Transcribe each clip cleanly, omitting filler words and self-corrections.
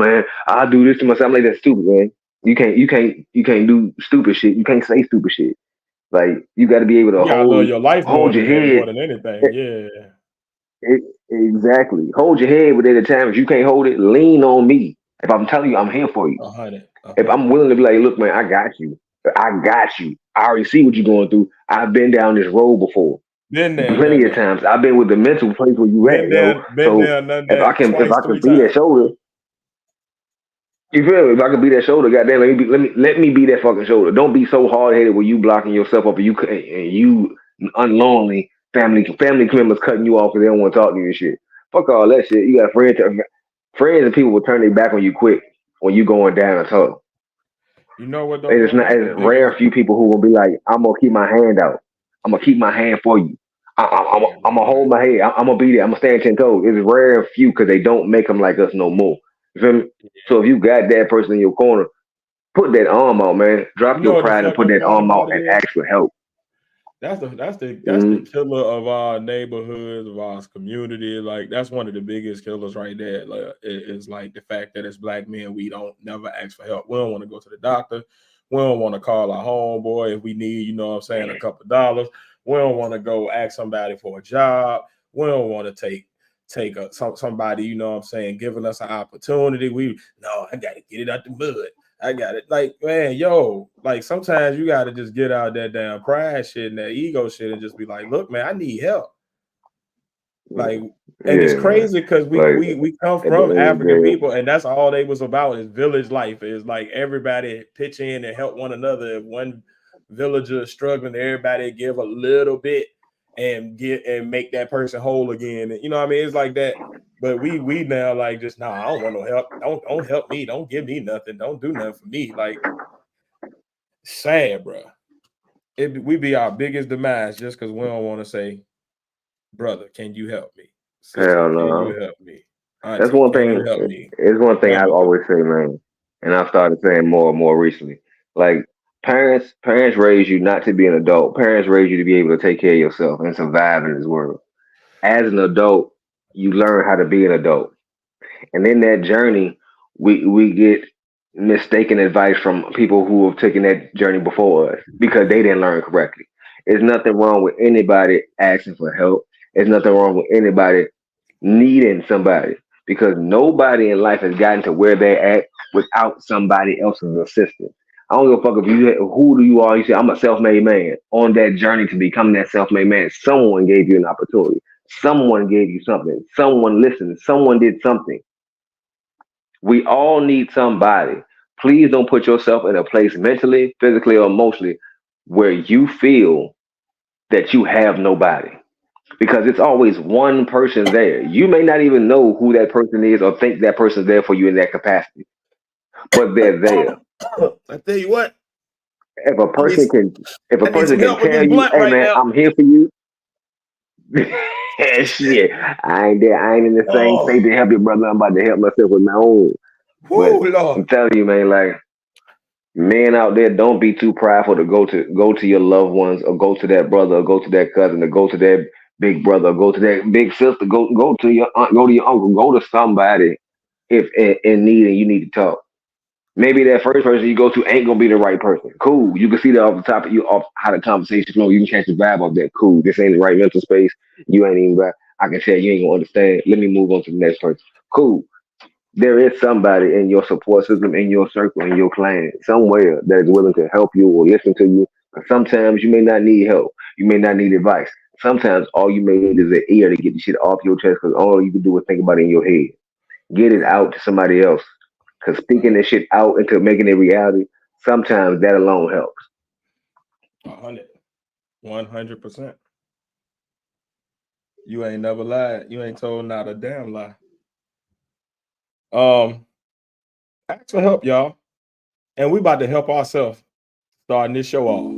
man, I'll do this to myself. I'm like, that's stupid, man. You can't do stupid shit. You can't say stupid shit. Like you got to be able to You gotta love hold your life more hold your than that, more head. than anything. Yeah. Exactly. Hold your head, but at the time, if you can't hold it, lean on me. If I'm telling you, I'm here for you. 100. A If I'm 100. willing to be like, look, man, I got you. I got you. I already see what you're going through. I've been down this road before. Been there, Plenty done of that. times. I've been with the mental place where you at, yo. Been So there, done if I that can if twice, I three could be that times. shoulder, you feel me? If I could be that shoulder, goddamn, let me be that fucking shoulder. Don't be so hard headed where you blocking yourself up and you unknowingly family members cutting you off because they don't want to talk to you and shit. Fuck all that shit. You got friends and people will turn their back on you quick when you going down a tough. You know what though, And it's bro? not That's the it's rare biggest. a few people who will be like, I'm gonna keep my hand out. I'm gonna keep my hand for you. I'm gonna hold my head. I'm gonna be there. I'm gonna stand 10 toes. It's rare a few because they don't make them like us no more. You feel me? So if you got that person in your corner, put that arm out, man. You Drop know your what the pride and fucked put up that part arm about out it and is? ask for help. That's the Mm-hmm. killer of our neighborhoods, of our community. Like that's one of the biggest killers right there. Like it's like the fact that as black men we don't never ask for help. We don't want to go to the doctor. We don't want to call our homeboy if we need, you know what I'm saying, a couple of dollars. We don't want to go ask somebody for a job. We don't want to take somebody, you know what I'm saying, giving us an opportunity. I got to get it out the mud. I got it. Like, man, yo, like sometimes you got to just get out that damn pride shit and that ego shit and just be like, look, man, I need help. Like, and it's Yeah, man. crazy because we Like we we come at the from end of the African day, people, and that's all they was about is village life. Is like everybody pitch in and help one another. If one villager is struggling, everybody give a little bit and get and make that person whole again. And, you know what I mean? It's like that. But we now like just I don't want no help. Don't help me. Don't give me nothing. Don't do nothing for me. Like sad, bro. We be our biggest demise just because we don't want to say, brother, can you help me? Sister, hell can no. you help me? That's Auntie, one can you thing. help me? It's one thing I Grandmother. always say, man, and I've started saying more and more recently. Like parents raise you not to be an adult. Parents raise you to be able to take care of yourself and survive in this world. As an adult, you learn how to be an adult. And in that journey, we get mistaken advice from people who have taken that journey before us because they didn't learn correctly. There's nothing wrong with anybody asking for help. There's nothing wrong with anybody needing somebody because nobody in life has gotten to where they're at without somebody else's assistance. I don't give a fuck if who do you are. You say I'm a self-made man. On that journey to become that self-made man, someone gave you an opportunity. Someone gave you something. Someone listened. Someone did something. We all need somebody. Please don't put yourself in a place mentally, physically, or emotionally where you feel that you have nobody. Because it's always one person there. You may not even know who that person is or think that person's there for you in that capacity, but they're there. I tell you what, If a I need person can, if a I need person some can help with tell this you, blunt "Hey right man, now. I'm here for you," shit, I ain't there. I ain't in the same Oh, state to help you, brother. I'm about to help myself with my own. But whoo, Lord. I'm telling you, man, like men out there, don't be too prideful to go to your loved ones or go to that brother or go to that cousin or go to that big brother or go to that big sister. Go to your aunt, go to your uncle, go to somebody if in need and you need to talk. Maybe that first person you go to ain't gonna be the right person. Cool. You can see that off the top of you off how the conversation flow. You can catch the vibe of that. Cool. This ain't the right mental space. You ain't even right. I can tell you ain't gonna understand. Let me move on to the next person. Cool. There is somebody in your support system, in your circle, in your clan, somewhere that is willing to help you or listen to you. 'Cause sometimes you may not need help. You may not need advice. Sometimes all you may need is an ear to get the shit off your chest because all you can do is think about it in your head. Get it Right, out to somebody else. Because speaking right. this shit out into making it reality, sometimes that alone helps. 100. 100%. You ain't never lied. You ain't told not a damn lie. Um, ask for help, y'all. And we about to help ourselves starting this show off.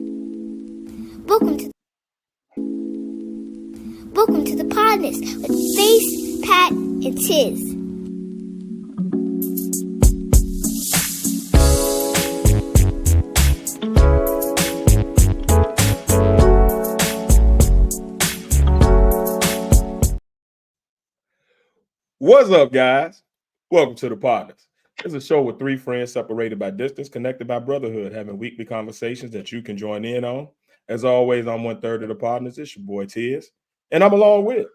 Welcome to Welcome to the Podnas with Face, Pat, and Tiz. What's up, guys? Welcome to the Podnas. It's a show with three friends separated by distance, connected by brotherhood, having weekly conversations that you can join in on. As always, I'm 1/3 of the partners. It's your boy Tiz. And I'm along with.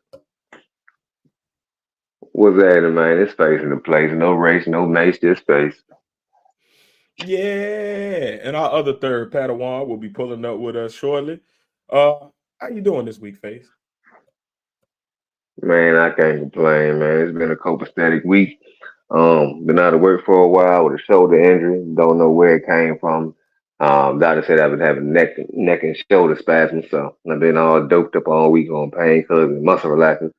What's that, man? It's space in the place. No race, no mace, just space. Yeah. And our other third, Padawan, will be pulling up with us shortly. How you doing this week, Face? Man, I can't complain, man. It's been a copacetic week. Been out of work for a while with a shoulder injury. Don't know where it came from. Doctor said I've been having neck and shoulder spasms, so I've been all doped up all week on painkillers and muscle relaxers.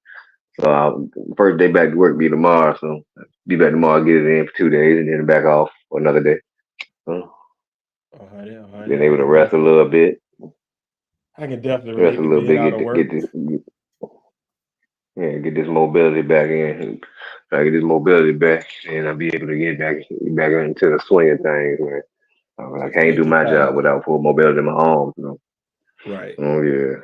So first day back to work be tomorrow. So be back tomorrow, get it in for 2 days, and then back off for another day. So, Oh, honey, oh, honey, been able to rest a little bit, I can definitely rest relate a to little being bit, out of work. get this mobility back in. Try to get this mobility back, and I'll be able to get back into the swing of things, man. I Just can't do take your my job time. without full mobility in my arms. So. Right. Oh yeah.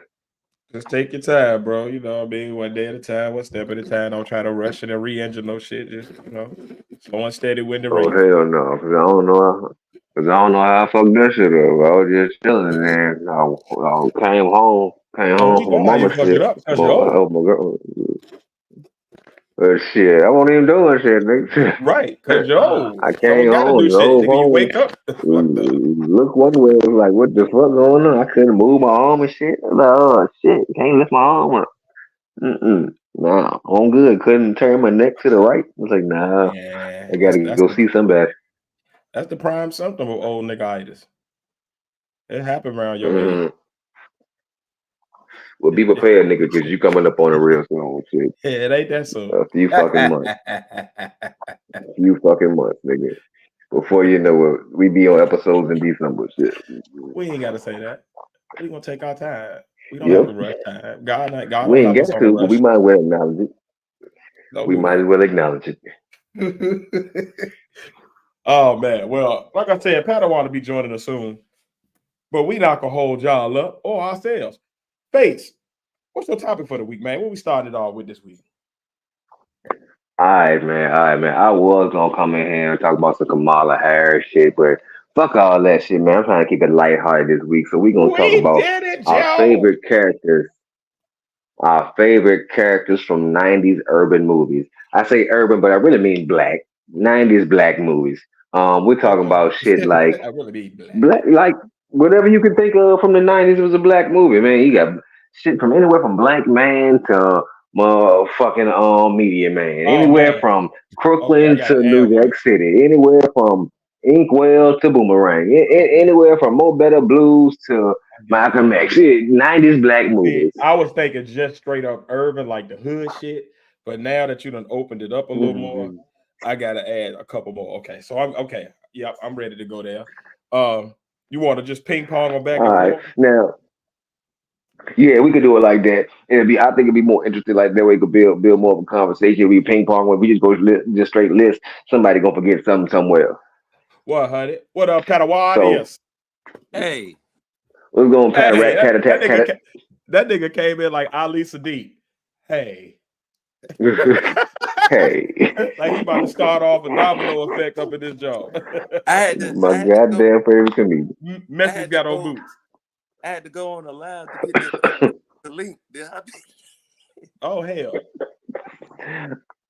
Just take your time, bro. You know what I mean? One day at a time, one step at a time. Don't try to rush it and re-engine no shit. Just, slow and steady win the Oh race. hell no, cause I don't know how I fucked that shit up. I was just chilling there. I came Oh, home we from know my how you mama fucked it shit. up because you're old. My girl. Shit, I wasn't even doing shit, nigga. Right, because you're old. I You don't came got to home, do shit. drove Nigga, you home, wake up. Fucked up. look one way, it was like, what the fuck going on? I couldn't move my arm and shit. I was like, oh shit, can't lift my arm up. Nah, I'm good. Couldn't turn my neck to the right. I was like, nah, Yeah, I gotta that's go see somebody. the prime symptom of old nigga-itis. It happened around your age. Mm-hmm. Well, be prepared, nigga, because you coming up on a real soon, shit. Yeah, it ain't that soon. A few fucking months. A few fucking months, nigga. Before you know it, we be on episodes in December, shit. We ain't got to say that. We gonna take our time. We don't have Yep. to rush time. God We don't ain't have got us on a to, but we rush. might as well acknowledge it. Don't We do might as that. well acknowledge it. Oh man. Well, like I said, Padawan to be joining us soon. But we not gonna hold y'all up or ourselves. Face, what's your topic for the week, man? What we started off with this week? All right, man. I was gonna come in here and talk about some Kamala Harris shit, but fuck all that shit, man. I'm trying to keep it lighthearted this week, so we gonna talk We about did it, our Joe. favorite characters our favorite characters from 90s urban movies. I say urban, but I really mean black. 90s black movies. We're talking Okay. about shit like I really mean black. black, like whatever you can think of from the 90s was a black movie, man. You got shit from anywhere from Blank Man to motherfucking Media Man. Oh Anywhere man. from Okay, I Crooklyn got to to New add one. Jack City. Anywhere from Inkwell to Boomerang. Anywhere from Mo Better Blues to I got to Malcolm add X. one. 90s black See, movies. I was thinking just straight up urban, like the hood shit. But now that you done opened it up a little more, Mhm. I gotta add a couple more. Okay, so I'm okay. Yep, I'm ready to go there. Um, you want to just ping pong on back All and right. forth? Now, yeah, we could do it like that. I think it'd be more interesting like that way we could build more of a conversation. We ping pong when we just just straight list. Somebody gonna forget something somewhere. What, honey? What up, Padawan So is? Hey, let's go on pat a Hey, rat, tat a tat, tat that nigga came in like Ali Sadiq. Hey. a. Hey, Like he about to start off a domino effect up in this job. I had to, my I had to go, goddamn favorite comedian. I Memphis had to got on go, boots. I had to go on the live to get the link. Oh hell.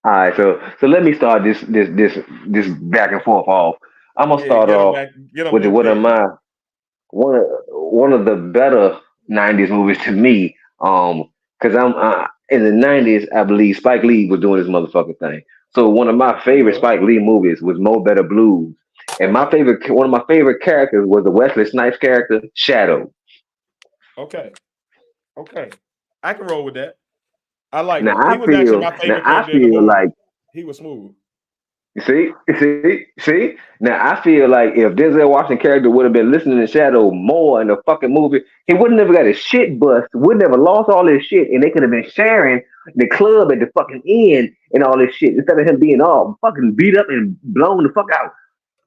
All right, so let me start this back and forth off. I'm gonna Yeah, start get him off back, get him with hooked one of in. my one of the better '90s movies to me. Because I'm in the '90s, I believe Spike Lee was doing his motherfucking thing. So one of my He favorite was. Spike Lee movies was Mo Better Blues, and Okay. one of my favorite characters was the Wesley Snipes character Shadow. Okay. Okay. I can roll with that. I liked Now him. He was actually my now favorite I character in the feel like movie. He was smooth. see. Now I feel like if Denzel Washington character would have been listening to Shadow more in the fucking movie, he wouldn't have got his shit bust, wouldn't have lost all his shit, and they could have been sharing the club at the fucking end and all this shit instead of him being all fucking beat up and blown the fuck out.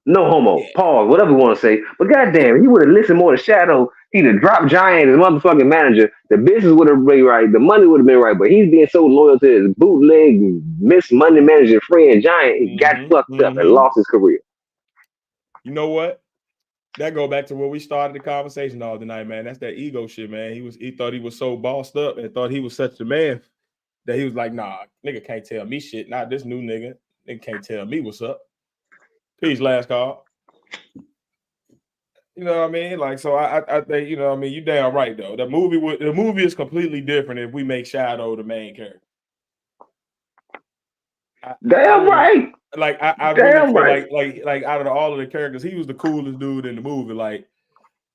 No homo. Yeah. Pause. Whatever you want to say. But goddamn, he would have listened more to Shadow. He'd have dropped Giant as motherfucking manager. The business would have been right. The money would have been right. But he's being so loyal to his bootleg, miss money managing friend Giant, he got fucked up and lost his career. You know what? That go back to where we started the conversation all tonight, man. That's that ego shit, man. He thought he was so bossed up and thought he was such a man that he was like, nah, nigga can't tell me shit. Not this new nigga. Nigga can't tell me what's up. Peace, last call. You know what I mean? Like, so I think, you know what I mean? You damn right, though. The movie is completely different if we make Shadow the main character. Damn right. Like, I really feel like out of all of the characters, he was the coolest dude in the movie. Like,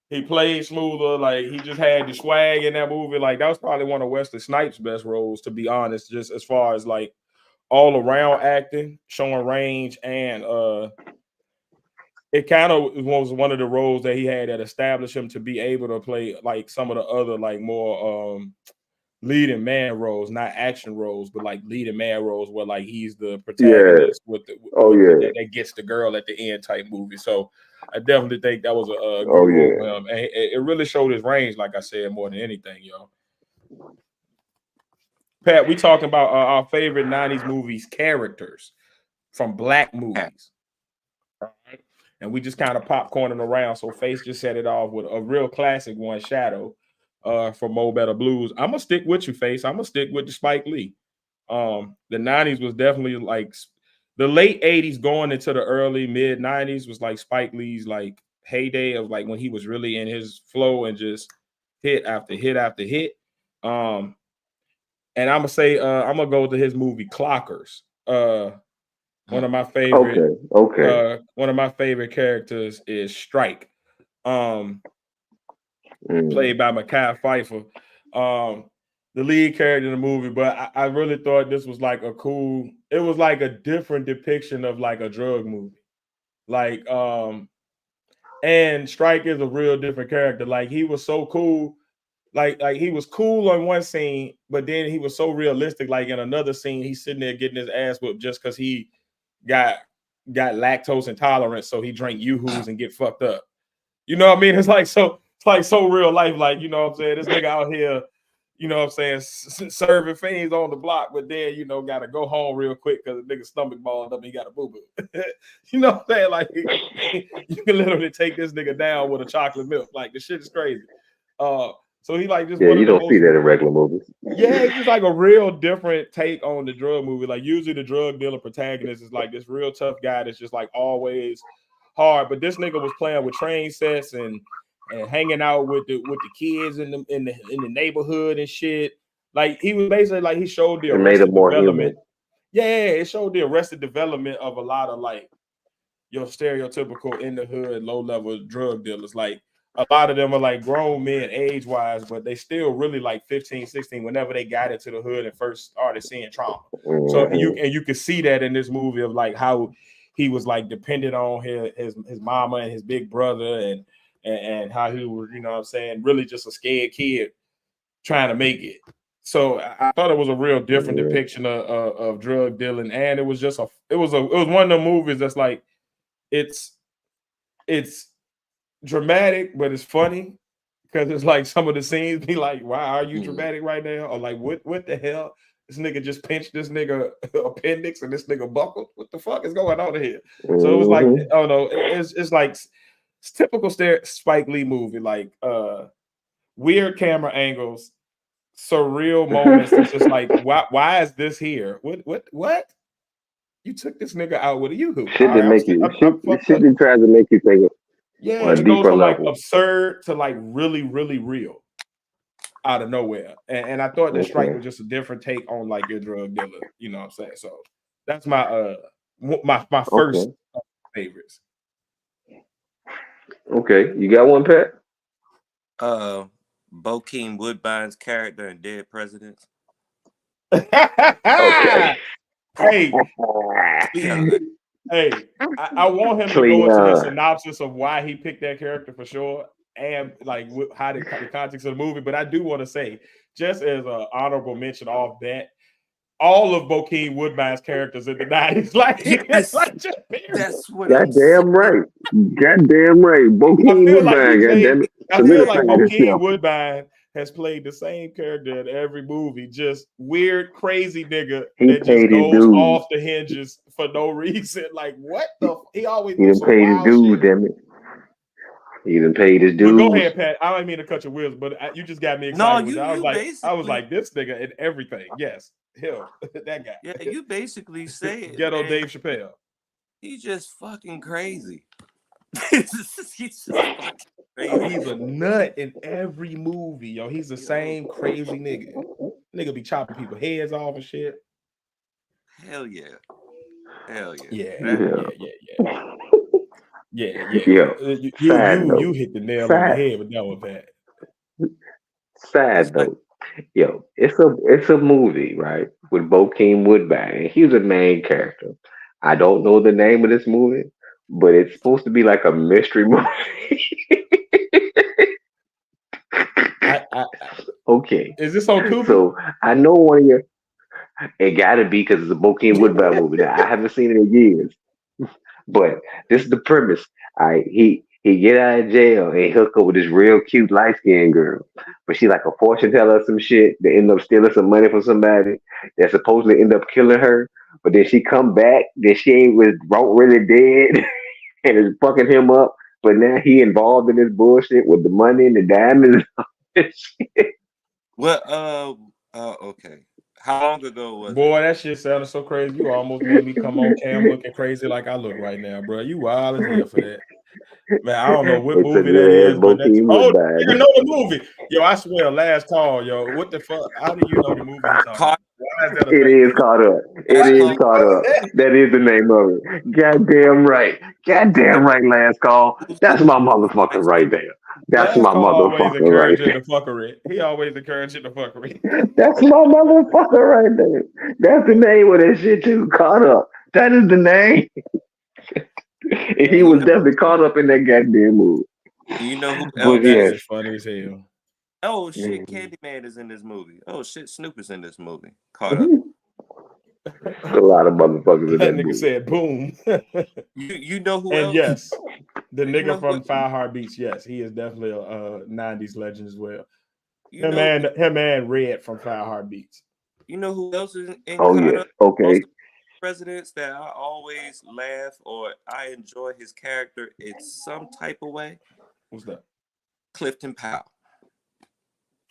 he played smoother. Like, he just had the swag in that movie. Like, that was probably one of Wesley Snipes' best roles, to be honest, just as far as, like, all around acting, showing range, and it kind of was one of the roles that he had that established him to be able to play like some of the other like more leading man roles, not action roles, but like leading man roles where like he's the protagonist that gets the girl at the end type movie. So I definitely think that was a good role for him. And it really showed his range, like I said, more than anything, yo. Pat, we talking about our favorite 90s movies characters from black movies. And we just kind of popcorning around. So Face just set it off with a real classic one, Shadow, for Mo Better Blues. I'm gonna stick with you, Face. I'm gonna stick with the Spike Lee. The 90s was definitely like the late 80s going into the early mid 90s was like Spike Lee's like heyday of like when he was really in his flow and just hit after hit after hit. And I'm gonna say I'm gonna go to his movie Clockers. One of my favorite. One of my favorite characters is Strike, played by Mekhi Phifer, the lead character in the movie. But I really thought this was like it was like a different depiction of like a drug movie. Like, and Strike is a real different character. Like he was so cool. Like he was cool on one scene, but then he was so realistic. Like in another scene, he's sitting there getting his ass whipped just because he got lactose intolerance, so he drank Yoo-Hoos and get fucked up. You know what I mean? It's like so real life. Like, you know what I'm saying? This nigga out here, you know what I'm saying, serving fiends on the block, but then, you know, got to go home real quick because the nigga's stomach balled up and he got a boo-boo. You know what I'm saying? Like, you can literally take this nigga down with a chocolate milk. Like, the shit is crazy. So he like just you don't see that in regular movies. Yeah, it's just like a real different take on the drug movie. Like usually the drug dealer protagonist is like this real tough guy that's just like always hard. But this nigga was playing with train sets and hanging out with the kids in the neighborhood and shit. Like he was basically like he showed the arrested development. Yeah, it showed the arrested development of a lot of like your stereotypical in the hood low level drug dealers. Like a lot of them are like grown men age-wise, but they still really like 15, 16 whenever they got into the hood and first started seeing trauma. So and you can see that in this movie of like how he was like dependent on his mama and his big brother and how he was, you know what I'm saying, really just a scared kid trying to make it. So I thought it was a real different depiction of drug dealing, and it was one of the movies that's like it's dramatic, but it's funny because it's like some of the scenes be like, "Why are you dramatic right now?" Or like, "What the hell? This nigga just pinched this nigga appendix and this nigga buckled. What the fuck is going on here?" So it was like, oh no, it's like it's typical Spike Lee movie, like weird camera angles, surreal moments. It's just like, why is this here? What? You took this nigga out with a Yoo-Hoo. Shit that tries to make you think. Yeah, it goes from like absurd to like really, really real out of nowhere. And I thought this Strike was just a different take on like your drug dealer. You know what I'm saying? So that's my first favorites. Okay, you got one, Pat? Bokeem Woodbine's character in Dead Presidents. Okay. Hey, I want him to go into the synopsis of why he picked that character for sure, and like how the context of the movie. But I do want to say, just as an honorable mention off that, all of Bokeem Woodbine's characters in the 90s. Like, Yes, like just period. that's what I'm Goddamn saying. right. Goddamn right. I Bokeem feel like he Woodbine, played. goddamn it. I feel like Solidified Bokeem himself. Woodbine has played the same character in every movie, just weird, crazy nigga He that just paid his goes dues. off the hinges for no reason. Like, what the? He always He do done some paid his wild dues, shit. damn it. He done paid his But go dues. ahead, Pat. I don't mean to cut your wheels, but you just got me No, excited with that. I was you like, basically, this nigga in everything. Yes, him, that guy. yeah, you basically say it, Ghetto man. Dave Chappelle. He's just fucking crazy. He's just fucking Yo, crazy. he's a nut in every movie. Yo, he's the same crazy nigga. Nigga be chopping people heads off and shit. Hell yeah. Hell yeah. Yeah, Yeah. yeah. Yo, side You note. hit the nail on the Side, head with that one, Pat. side It's like, note. Yo, it's a movie, right? With Bokeem Woodbine. And he's the main character. I don't know the name of this movie, but it's supposed to be like a mystery movie. I Okay. is this on Tubi? So I know one of your it gotta be because it's a Bokeem Woodbine movie. Now, I haven't seen it in years. But this is the premise. He get out of jail and hook up with this real cute light skinned girl. But she like a fortune teller or some shit. They end up stealing some money from somebody that supposedly end up killing her. But then she come back, then she ain't was won't really dead and is fucking him up. But now he involved in this bullshit with the money and the diamonds. what, okay. How long ago was it? Boy, that shit sounded so crazy. You almost made me come on cam looking crazy like I look right now, bro. You wild as hell for that. Man, I don't know what It's a movie that good ass is, but that's Bokeem I Woodbine. know the movie. Yo, I swear, last call, yo. What the fuck? How do you know the movie he's talking Caught, about? Why is that a It thing? is caught up. It it's is called caught up. That is the name of it. Goddamn right. No Goddamn right, last call. Fools That's Who my motherfucker right there. That's Last my call always motherfucker right encouraging there. the fuckery. He always encouraging the fuckery. That's my motherfucker right there. That's the name of that shit too. Caught up. That is the name. And he You was know, definitely caught up in that goddamn movie. you know who But else That is? yes. is funny as hell. Oh shit, Mhm. Candyman is in this movie. Oh shit, Snoop is in this movie. Caught up. Mhm. A lot of motherfuckers in That that nigga movie. said boom. You know who And else? yes, the You nigga know from what? Five Heartbeats, yes, he is definitely a 90s legend as well. You know Him and Red from Five Heartbeats. you know who else is in Oh Caught yes. Up? Okay. Also presidents that I always laugh or I enjoy his character in some type of way. What's that? Clifton Powell.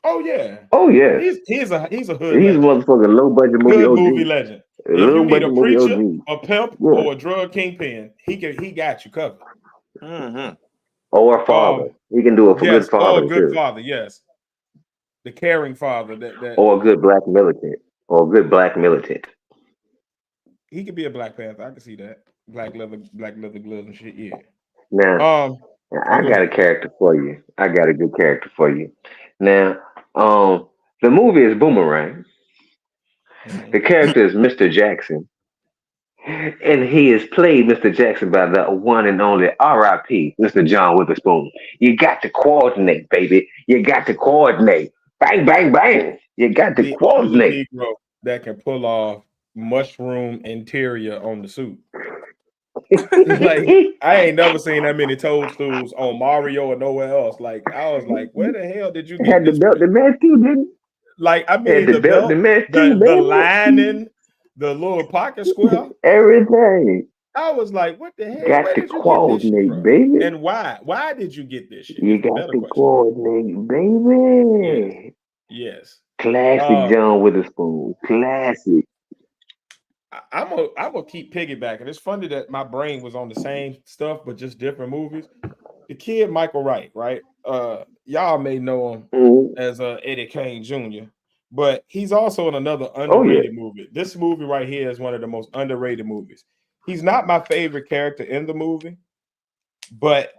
Oh yeah. Oh yes. He's a hood He's a legend. motherfucking low budget movie Hood movie OG. legend. A If you little need budget a movie preacher, OG. a pimp, Yeah. or a drug kingpin, he got you covered. Mm-hmm. Or a father. Um, He can do a good yes, or a father good too. father, yes. The caring father that Or a good black militant. Or a good black militant. he could be a Black Panther. I can see that. Black leather gloves and shit. Yeah. Now, Oh, I go got a ahead. character for you. I got a good character for you. Now, the movie is Boomerang. The Mhm. character is Mr. Jackson. And he is played Mr. Jackson by the one and only R.I.P. Mr. John Witherspoon. You got to coordinate, baby. You got to coordinate. Bang, bang, bang. You got to The only coordinate. Negro that can pull off mushroom interior on the suit. Like I ain't never seen that many toadstools on Mario or nowhere else. Like I was like, where the hell did you get Had the this belt from? to match too, didn't Like I he? Had mean, the the belt to belt, match too, the baby. lining, the little pocket square. Everything. I was like, what the hell? Got Where to did you get this shit coordinate, from? baby. And why? Why did you get this shit? You Is the got better to question. coordinate, Yes, baby. yes. Classic Um, John Witherspoon. Classic. I'm gonna keep piggybacking. It's funny that my brain was on the same stuff, but just different movies. The kid Michael Wright, right? Y'all may know him Mhm. as Eddie Kane Jr., but he's also in another Oh yeah. underrated movie. This movie right here is one of the most underrated movies. He's not my favorite character in the movie, but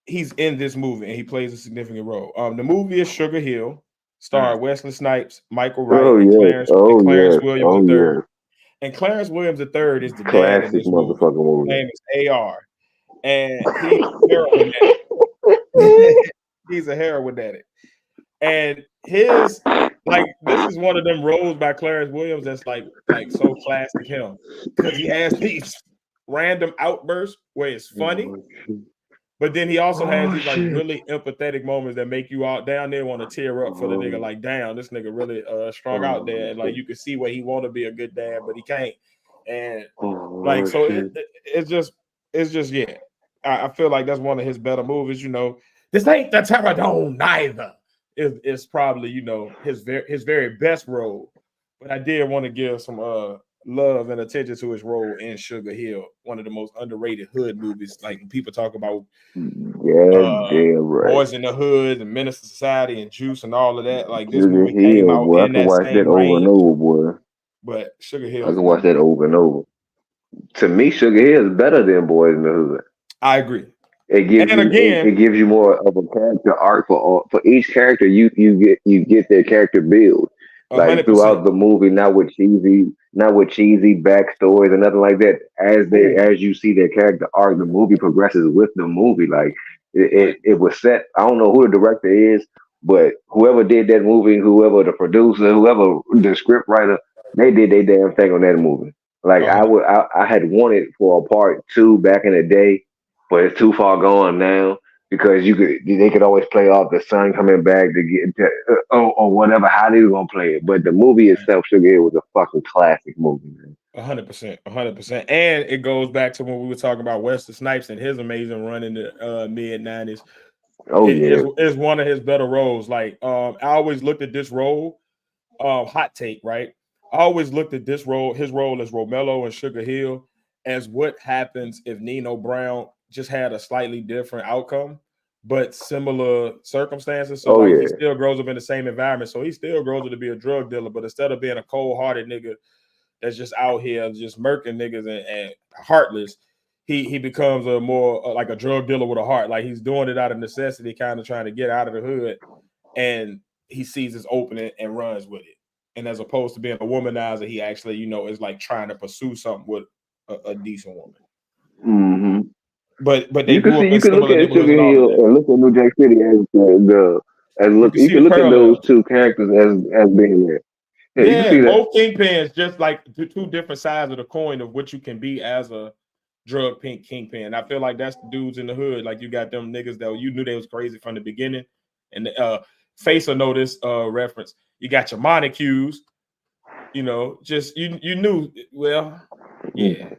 he's in this movie and he plays a significant role. The movie is Sugar Hill, starring Wesley Snipes, Michael Wright, Oh and yes. And Oh Clarence yes. Williams Oh III. yes. And Clarence Williams III is the dad in Classic this movie. motherfucking His movie. name is AR, and he's a heroin addict. He's a heroin addict. And his like this is one of them roles by Clarence Williams that's like so classic him because he has these random outbursts where it's funny, but then he also has Oh these like shit. really empathetic moments that make you out down there want to tear up for the nigga. Oh, Like, damn, this nigga really strung out there, oh and like shit. you can see where he want to be a good dad, but he can't. And like Oh so, shit. it's just yeah. I feel like that's one of his better movies. This ain't the Pterodon neither. Is probably his very best role, but I did want to give some love and attention to his role in Sugar Hill, one of the most underrated hood movies. Like when people talk about Yeah, uh damn right. Boys in the Hood and Menace to Society and Juice and all of that, like this Sugar movie came Hill, out boy. I in can that watch that same over and range, over, boy. but Sugar I Hill is can one of watch the that best. over and over. To me, Sugar Hill is better than Boys in the Hood. I agree. It gives And you it again, gives you more of a character arc for each character. You get their character build like throughout 100%. the movie. Not with cheesy backstories or nothing like that. Ooh, As you see their character arc, the movie progresses with the movie. Like it, right. it was set. I don't know who the director is, but whoever did that movie, whoever the producer, whoever the script writer, they did their damn thing on that movie. Like 100. I had wanted for a part two back in the day, but it's too far gone now because they could always play off the son coming back to get to, or whatever how they were gonna play it. But the movie itself, Sugar Hill, was a fucking classic movie, man. 100%, 100%, and it goes back to when we were talking about Wesley Snipes and his amazing run in the mid 90s. Oh It yeah, is one of his better roles. Like, I always looked at this role. Hot take, right? I always looked at his role as Romello and Sugar Hill, as what happens if Nino Brown just had a slightly different outcome, but similar circumstances. So, oh like, he yeah. still grows up in the same environment. So he still grows up to be a drug dealer, but instead of being a cold-hearted nigga that's just out here just murking niggas and heartless, he becomes a more like a drug dealer with a heart. Like he's doing it out of necessity, kind of trying to get out of the hood, and he sees his opening and runs with it. And as opposed to being a womanizer, he actually, is like trying to pursue something with a decent woman. hmm But they You can grew see, up in you can look similar at neighborhoods Sugar and all of Hill that. and look at New Jack City as You can you see can the look at those parallel. two characters as being there. Yeah, you can Yeah, see that. both kingpins, just like two different sides of the coin of what you can be as a drug pink kingpin. I feel like that's the dudes in the hood. Like you got them niggas that you knew they was crazy from the beginning. And the face or notice reference. You got your molecules, just you knew well, yeah.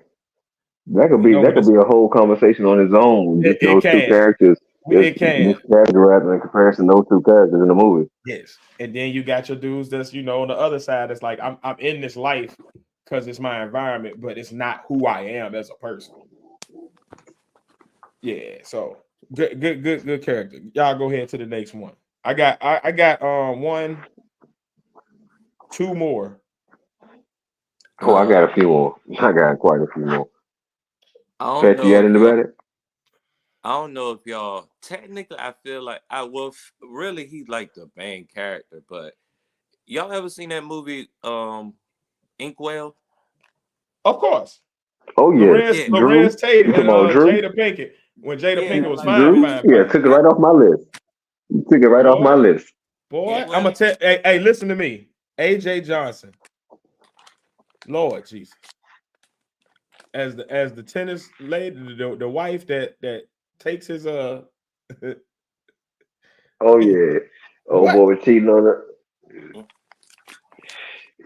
That But could be a whole conversation on its own. Just it those two can. characters, just It can. categorizing in comparison to those two characters in the movie. Yes. And then you got your dudes that's, on the other side. It's like I'm in this life because it's my environment, but it's not who I am as a person. Yeah. So good character. Y'all go ahead to the next one. I got one, two more. Oh, I Uh, got a few more. I got quite a few more. I don't Fetch, you know had if any y'all. about it? I don't know if y'all. Technically, I feel like I will. Really, he's like the main character. But y'all ever seen that movie, Inkwell? Of course. Oh yeah, Lorenz Yeah, Lorenz Drew. Tate You talking and about Drew? Jada Pinkett. When Jada yeah. Pinkett was Like fine, Drew? fine, Yeah, fine. took it I right off my list. Took it right off my Boy, list. boy, I'm gonna Inkwell. tell. Hey, listen to me. AJ Johnson, Lord Jesus, as the tennis lady, the wife that takes his Oh yeah. Old what? boy was cheating on her.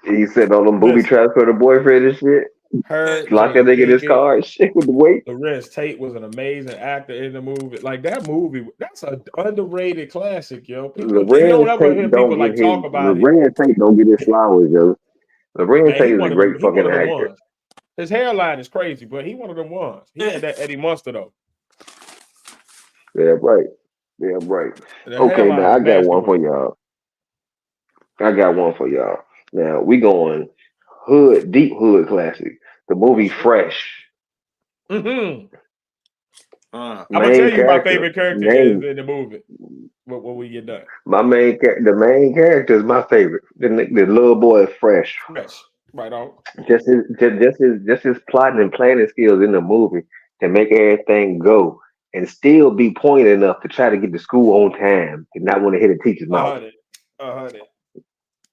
He said all them booby Listen, traps for the boyfriend and shit. her, Locked that Jada nigga in his Pinkett, car and shit with the weight. Lorenz Tate was an amazing actor in the movie. Like that movie, that's an underrated classic, yo. People, you don't Lorenz ever hear Tate people don't get like his talk about it. Lorenz Tate don't get his flowers, yo. Lorenz Man, Tate is a great he one fucking of them actor. ones. His hairline is crazy, but he one of them ones. He had that Eddie Munster though. Yeah, right. Yeah, right. The Okay, hairline now was I got one for masterful. y'all. I got one for y'all. Now we going deep hood classic. The movie Yes, sir. Fresh. Mm-hmm. Uh, I'm gonna tell Main you my character favorite character is name. in the movie. When we get done, The main character is my favorite. The little boy is Fresh. fresh, right on. Just his plotting and planning skills in the movie to make everything go and still be pointed enough to try to get to school on time and not want to hit a teacher's mouth. 100.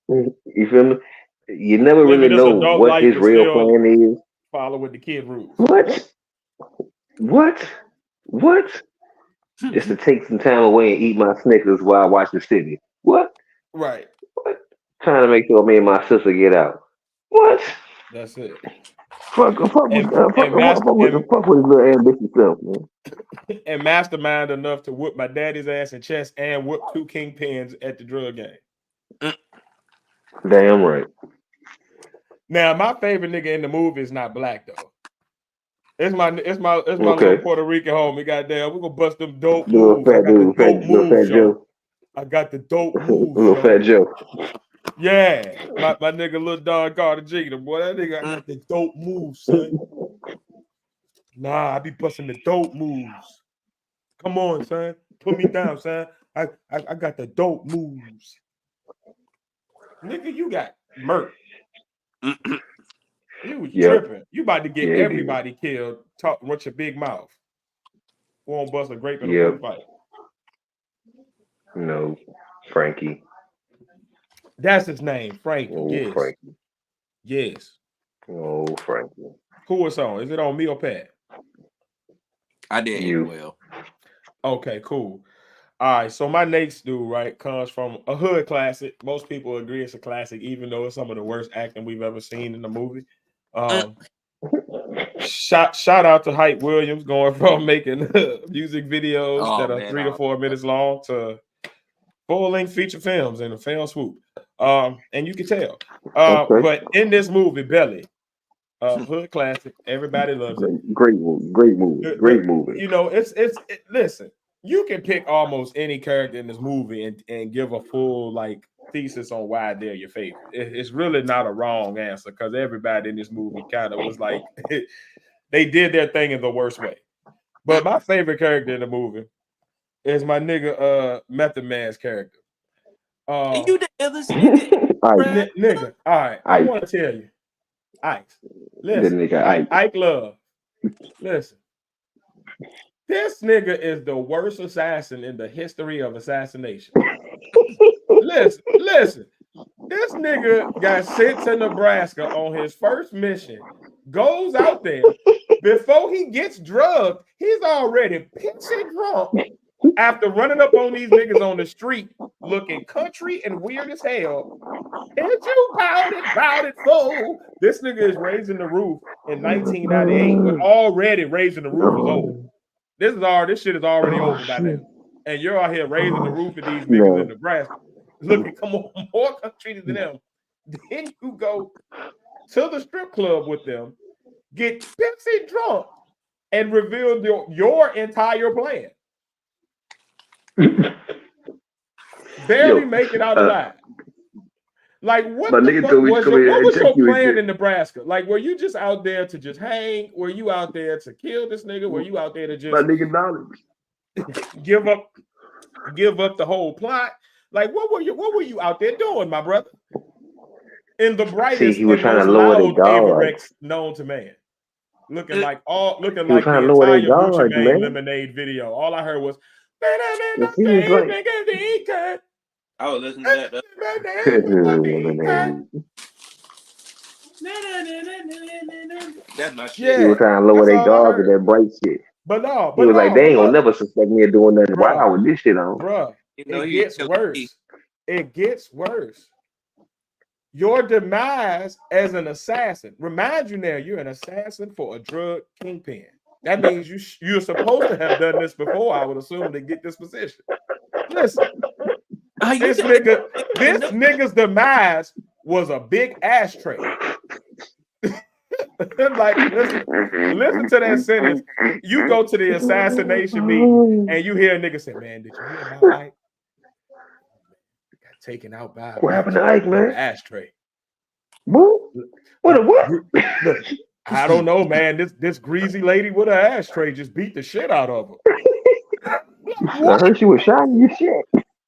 You feel me? You never really Living this know adult what life, his but real still plan is. following the kid rules. What? What? What? Just to take some time away and eat my Snickers while I watch the city. What? Right. What? Trying to make sure me and my sister get out. What? That's it. Fuck And master fuck with his little ambitious self, man. and mastermind enough to whoop my daddy's ass in chess and whoop 2 kingpins at the drug game. Damn right. Now, my favorite nigga in the movie is not black though. It's my little Okay. Puerto Rican homie. Goddamn, we gonna bust them dope Little moves. I fat got the dude, dope little moves, fat yo. Joe. I got the dope moves, Little yo. fat Joe. Yeah, my nigga, Lil Don Carter Jr. Boy, that nigga, I got the dope moves, son. Nah, I be busting the dope moves. Come on, son. Put me down, son. I got the dope moves. Nigga, you got murked. You was Yep. tripping. You about to get Yeah, he did. everybody killed. Talk with your big mouth. Won't bust a grape in a Yep. food fight. No. Frankie. That's his name, Frankie. Oh, Yes. Frankie. Yes. Oh, Frankie. Who is on? Is it on me or Pat? I did You. well. Okay, cool. All right, so my next dude, right, comes from a hood classic. Most people agree it's a classic, even though it's some of the worst acting we've ever seen in the movie. Shout out to Hype Williams going from making music videos that are 3 to 4 minutes long to full-length feature films in a film swoop. And you can tell. Okay. But in this movie, Belly, hood classic, everybody loves it. Great movie. Great movie. Great movie. You know, listen, you can pick almost any character in this movie and give a full like thesis on why they're your favorite. It's really not a wrong answer because everybody in this movie kind of was like they did their thing in the worst way. But my favorite character in the movie is my nigga Method Man's character. You the illest nigga. Nigga, all right. I want to tell you. Ike. Listen. The nigga Ike Love. Listen. This nigga is the worst assassin in the history of assassination. Listen. This nigga got sent to Nebraska on his first mission, goes out there. Before he gets drugged, he's already pissing drunk after running up on these niggas on the street looking country and weird as hell. And you bout it, fool. This nigga is raising the roof in 1998, but already raising the roof is over. This shit is already over by now. And you're out here raising the roof of these niggas in Nebraska. Looking more country than them. Then you go to the strip club with them, get pissy drunk, and reveal your entire plan. Barely make it out alive. Like, what the fuck what was your plan in Nebraska? Like, were you just out there to just hang? Were you out there to kill this nigga? Were you out there to just give up the whole plot? Like, what were you out there doing, my brother? In the brightest and most loud Averex known to man. Looking like the entire Gucci Mane Lemonade video. All I heard was I was listening to that. That's my shit. He was trying to lower their guard with that bright shit. But he was like, they ain't gonna never suspect me of doing nothing wild with this shit on. Bruh, it gets worse. It gets worse. Your demise as an assassin. Remind you now, you're an assassin for a drug kingpin. That means you're supposed to have done this before, I would assume, to get this position. Listen, this nigga's demise was a big ashtray. Like, listen to that sentence. You go to the assassination meeting and you hear a nigga say, "Man, did you hear about Ike? Got taken out by what happened to Ike, man? Ashtray." What? What? Look, I don't know, man. This greasy lady with an ashtray just beat the shit out of her. I heard she was shining your shit.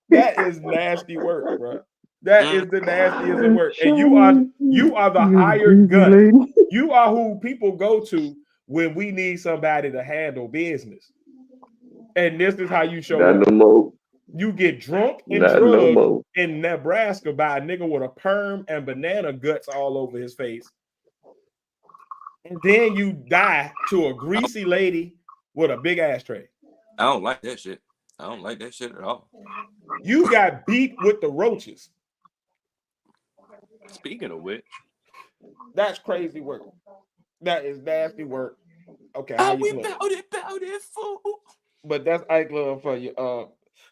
That is nasty work, bro. That is the nastiest work. And you are the hired gun. You are who people go to when we need somebody to handle business. And this is how you show up. You get drunk and Not no drugged more. in Nebraska by a nigga with a perm and banana guts all over his face. And then you die to a greasy lady with a big ashtray. I don't like that shit. I don't like that shit at all. You got beat with the roaches. Speaking of which, That's crazy work. That is nasty work. Okay, how you play? Bout it, fool. But that's Ike Love for you.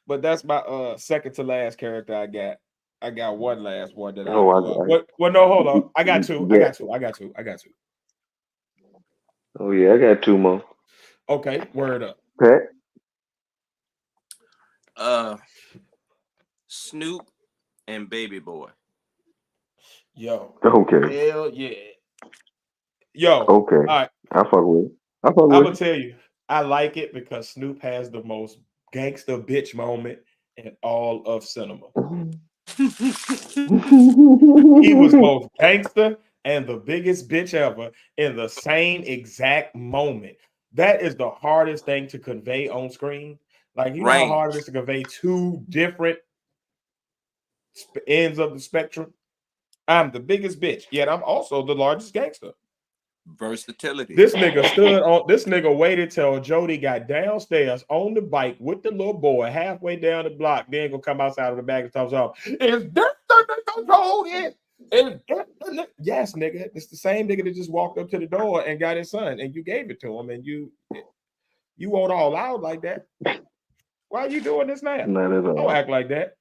But that's my second to last character I got. I got one last one that I'll Oh, throw out. What? Well, no, hold on. I got two. I yeah. got two. I got two. I got two. Oh yeah, I got two more. Okay, word up. Pat. Snoop and Baby Boy. Yo. Okay. Hell yeah. Yo. Okay. All right. I fuck with it. I'm gonna tell you, I like it because Snoop has the most gangster bitch moment in all of cinema. He was both gangster and the biggest bitch ever in the same exact moment. That is the hardest thing to convey on screen. Like, you know how hard it is to convey two different ends of the spectrum? I'm the biggest bitch, yet I'm also the largest gangster. Versatility. This nigga waited till Jody got downstairs on the bike with the little boy halfway down the block, then gonna come outside of the bag and talks off. Is this the nigga Jody? Yes, nigga. It's the same nigga that just walked up to the door and got his son, and you gave it to him, and you won't all out like that. Why are you doing this now? Not at all. Don't act like that.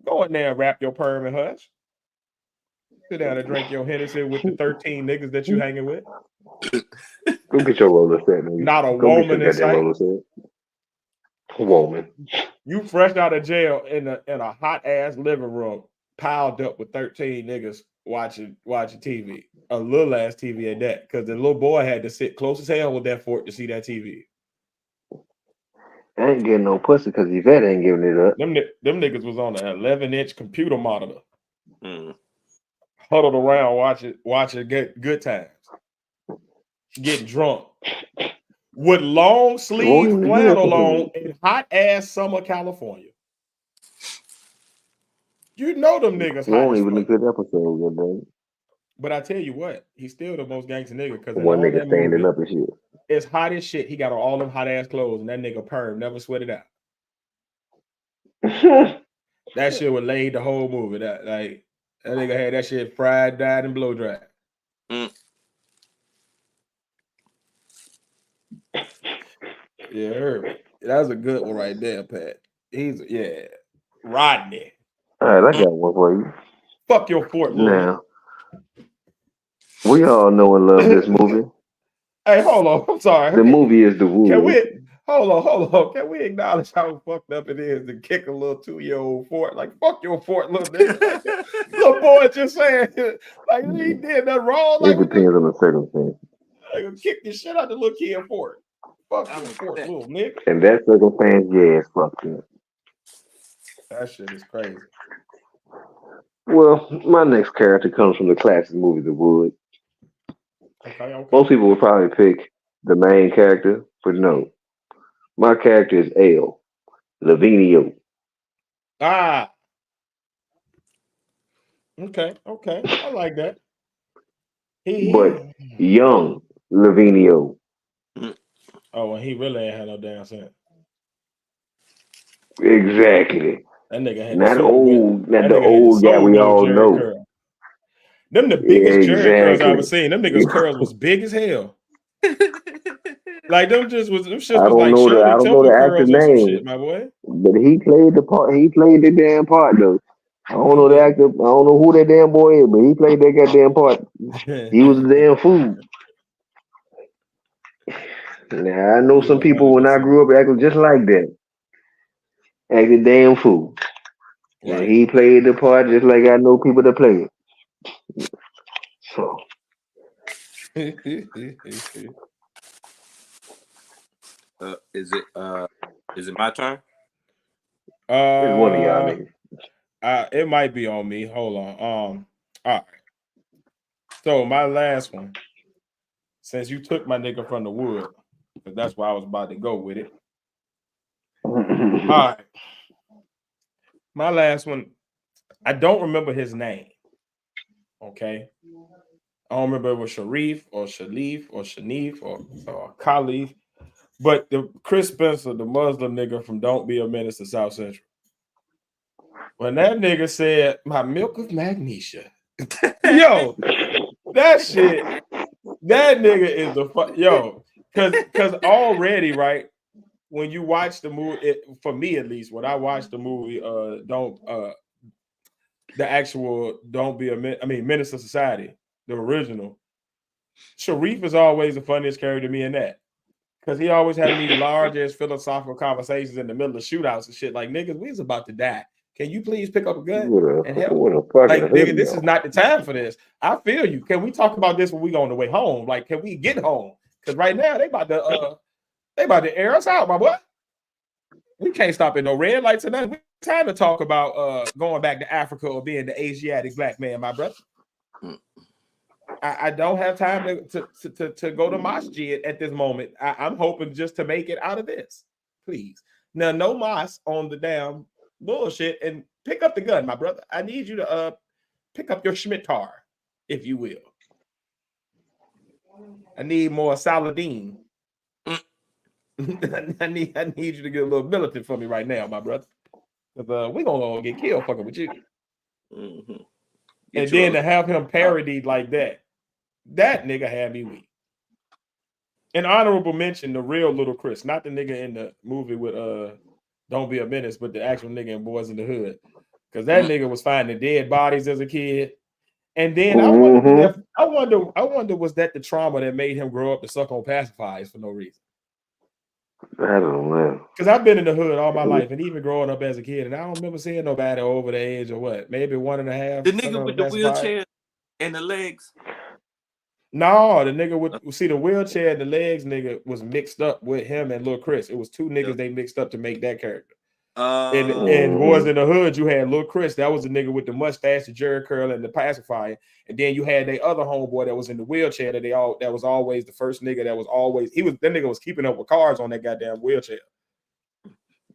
Go in there and wrap your perm and hush. Sit down and drink your Hennessy with the 13 niggas that you hanging with. Go get your roller set, nigga. Not a Go woman get in sight. roller set. Woman. You fresh out of jail in a hot ass living room, piled up with 13 niggas watching TV. A little ass TV at that, because the little boy had to sit close as hell with that fork to see that TV. I ain't getting no pussy because Yvette ain't giving it up. Them niggas was on an 11-inch computer monitor. Mm. Huddled around watching good times. Getting drunk. With long sleeve flannel on in hot ass summer California. You know them niggas hot Won't as even a fuck. good episode, good day. But I tell you what, he's still the most gangster nigga, because in One all nigga that standing movie, up and shit. it's hot as shit. He got on all them hot ass clothes, and that nigga perm never sweated out. That shit was laid the whole movie. That nigga had that shit fried, dyed, and blow dried. Mm. Yeah, heard me. That was a good one right there, Pat. Rodney. All right, I got one for you. Fuck your fort, little nigga. Now, we all know and love this movie. Hey, hold on. I'm sorry. The movie is The Can Woods. we hold on? Can we acknowledge how fucked up it is to kick a little 2-year-old fort? Like, fuck your fort, little nigga. Like, little boy just saying, like, he did nothing wrong. It Like, depends on the circumstance. like, kick the shit out the little kid fort. Fuck your fort, little nigga. In that circumstance, yeah, it's fucked up. That shit is crazy. Well, my next character comes from the classic movie The Woods. Okay. Most people would probably pick the main character, but no. My character is L. Lavinio. Ah. Okay. I like that. But young Lavinio. Oh, and he really ain't had no damn sense. Exactly. That nigga had Not old, not the old guy we all know. Curl. Them the biggest Jerry curls I was seeing. Them niggas' Yeah. curls was big as hell. Like them shits was like I don't know the actor curls or some name, shit, my boy. but he played the part. He played the damn part though. I don't know the actor. I don't know who that damn boy is, but he played that goddamn part. He was a damn fool. Now I know some people when I grew up acting just like that, acted damn fool. Right. And he played the part just like I know people that play it. So Is it my turn? it's one of y'all niggas. It might be on me. Hold on. All right. So my last one, since you took my nigga from the wood, because that's where I was about to go with it. All right. My last one, I don't remember his name. Okay. I don't remember if it was Sharif or Shalif or Shanif or Khalif. But the Chris Spencer, the Muslim nigga from Don't Be a Menace to South Central. When that nigga said, my milk of magnesia. Yo, that shit, that nigga is the yo, cause already, right? When you watch the movie, for me at least, when I watched the movie, the actual Don't Be a Menace to Society, the original, Sharif is always the funniest character to me in that. Because he always having these large ass philosophical conversations in the middle of shootouts and shit. Like, niggas, we was about to die. Can you please pick up a gun and help? Like, nigga, this is not the time for this. I feel you. Can we talk about this when we go on the way home? Like, can we get home? Because right now they about to air us out, my boy. We can't stop at no red lights or nothing. We time to talk about going back to Africa or being the Asiatic black man, my brother. I don't have time to go to masjid at this moment. I'm hoping just to make it out of this, please. Now, no mas on the damn bullshit and pick up the gun, my brother. I need you to pick up your Schmittar, if you will. I need more Saladin. I need you to get a little militant for me right now, my brother. Because we're gonna get killed fucking with you. Mm-hmm. And then to have him parodied like that nigga had me weak. An honorable mention, the real Little Chris, not the nigga in the movie with Don't Be a Menace, but the actual nigga in Boys in the Hood. Because that nigga was finding dead bodies as a kid. And then I wonder, was that the trauma that made him grow up to suck on pacifiers for no reason? I don't know. Because I've been in the hood all my life, and even growing up as a kid, and I don't remember seeing nobody over the age of what, maybe 1.5. The nigga with the wheelchair and the legs. No, the nigga with the wheelchair and the legs nigga was mixed up with him and Lil Chris. It was two niggas they mixed up to make that character. And Boys in the Hood, you had Lil Chris. That was the nigga with the mustache, the jerry curl, and the pacifier. And then you had the other homeboy that was in the wheelchair that was always the first nigga that was always that nigga was keeping up with cars on that goddamn wheelchair.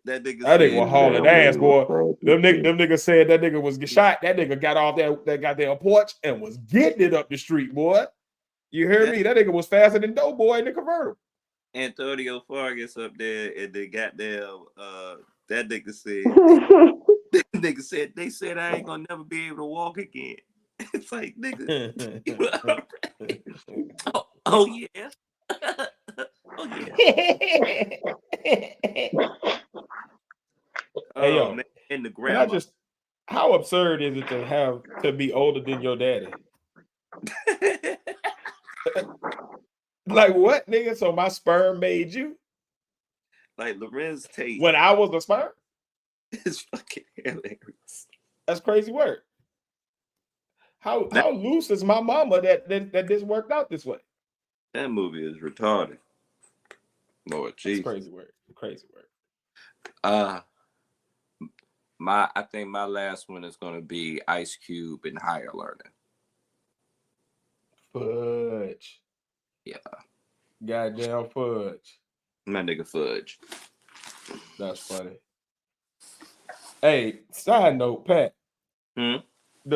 That nigga was hauling ass, boy. Them niggas said that nigga was shot. That nigga got off that goddamn porch and was getting it up the street, boy. You hear me? That nigga was faster than Doughboy in the convertible. Antonio Fargas up there and the goddamn that nigga said they said I ain't gonna never be able to walk again. It's like, nigga. oh yeah. Oh yeah. Hey yo, man, in the grandma. How absurd is it to be older than your daddy? Like what, nigga? So my sperm made you? Like Lorenz Tate. When I was a sperm? It's fucking hilarious. That's crazy work. How loose is my mama that this worked out this way? That movie is retarded. Lord Jesus. Crazy work. Crazy work. I think my last one is gonna be Ice Cube and Higher Learning. Fudge. Yeah. Goddamn Fudge. My nigga Fudge. That's funny. Hey, side note, Pat. The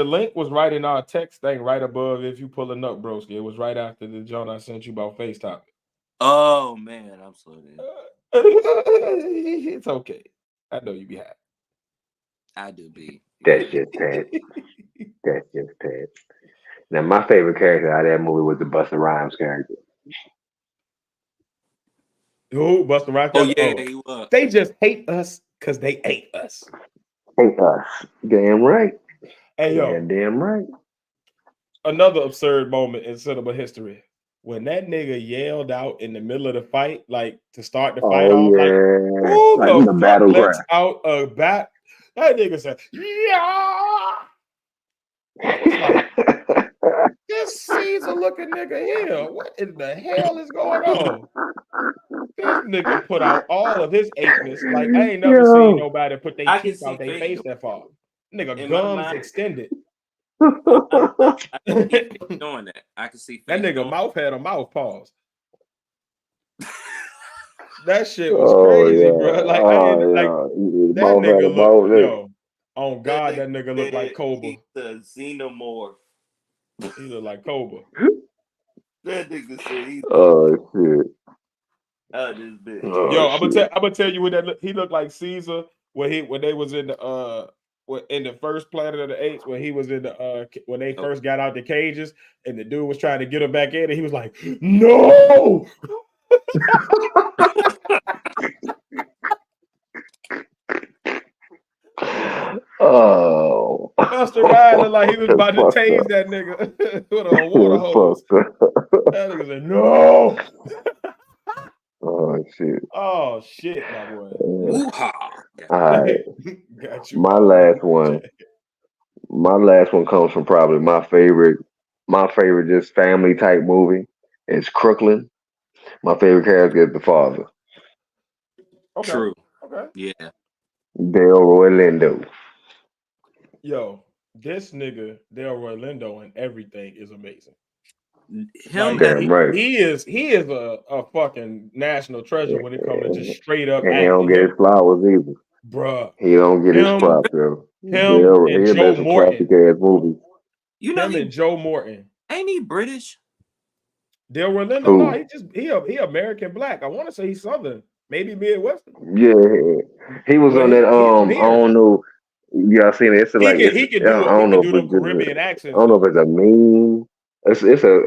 link was right in our text thing right above if you pulling up, broski. It was right after the joint I sent you about FaceTime. Oh man, I'm sorry. It's okay. I know you be happy. I do be. That's just Pat. That's just Pat. Now, my favorite character out of that movie was the Busta Rhymes character. Who? Busta Rhymes? Oh, yeah, he was. They just hate us because they ate us. Hate us. Damn right. Hey, yo. Yeah, damn right. Another absurd moment in cinema history. When that nigga yelled out in the middle of the fight, like to start the fight off, like, who the battle lets out a bat? That nigga said, yeah. I was like, this Caesar looking nigga here. What in the hell is going on? This nigga put out all of his apenness. Like, I ain't never seen nobody put their teeth out their face that far. Nigga, gums extended. I can see doing that. I can see that nigga mouth had a mouth pause. That shit was crazy, bro. Like, that nigga looked, On God, that nigga look like Cobra. He's the xenomorph. He look like Cobra. That nigga said he's Oh shit. out this bitch. Oh Yo, shit. I'm gonna tell you what that he looked like Caesar when they was in the first Planet of the Apes when he was in the when they first got out the cages and the dude was trying to get him back in and he was like, no. Oh. Buster Rhymes looked like he was That's about to fucked tase up. that nigga with a water That's hose. fucked up. That nigga said, no. Oh shit. Oh shit, my boy. Woo-ha. All right. Got you My all in last the one. chat. My last one comes from probably my favorite just family type movie. It's Crooklyn. My favorite character is the father, Okay. True. Okay. Yeah. Delroy Lindo. Yo, this nigga Delroy Lindo and everything is amazing. Him Like Damn right. he is a fucking national treasure when it comes to just straight up And he don't acting. get his flowers either. Bruh. He don't get his Him, props, yo. him and He Joe made some classic Morton. ass movies. You know Him and Joe Morton. ain't he British? Delroy Lindo, no, he American black. I want to say he's Southern, maybe Midwestern. Yeah, he was But on that. he from I here. don't know. Y'all seen it? It's like He could I don't know do if them it's just Caribbean I accents don't know if though. it's a meme.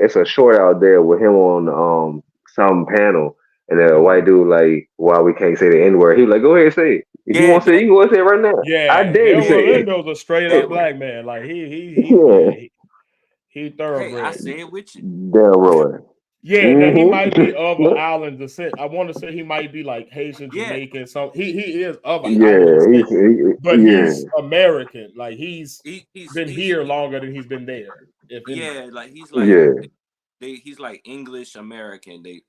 It's a short out there with him on some panel, and a white dude like, why we can't say the N word? He was like, go ahead and say it. If you Yeah, want to say it, you can go ahead and say it right now. I Yeah, dare you to say Delroy it. Lindo's a straight up black man. Like Yeah, he hey, I thoroughbred. said with you. Delroy. Yeah, now he might be of an Mm-hmm. island descent. I want to say he might be like Haitian, Yeah. Jamaican. So he is of an island Yeah, descent, but yeah, he's American. Like he's been He's here longer than he's been there. If anything. yeah, like he's like yeah. he's like English American. They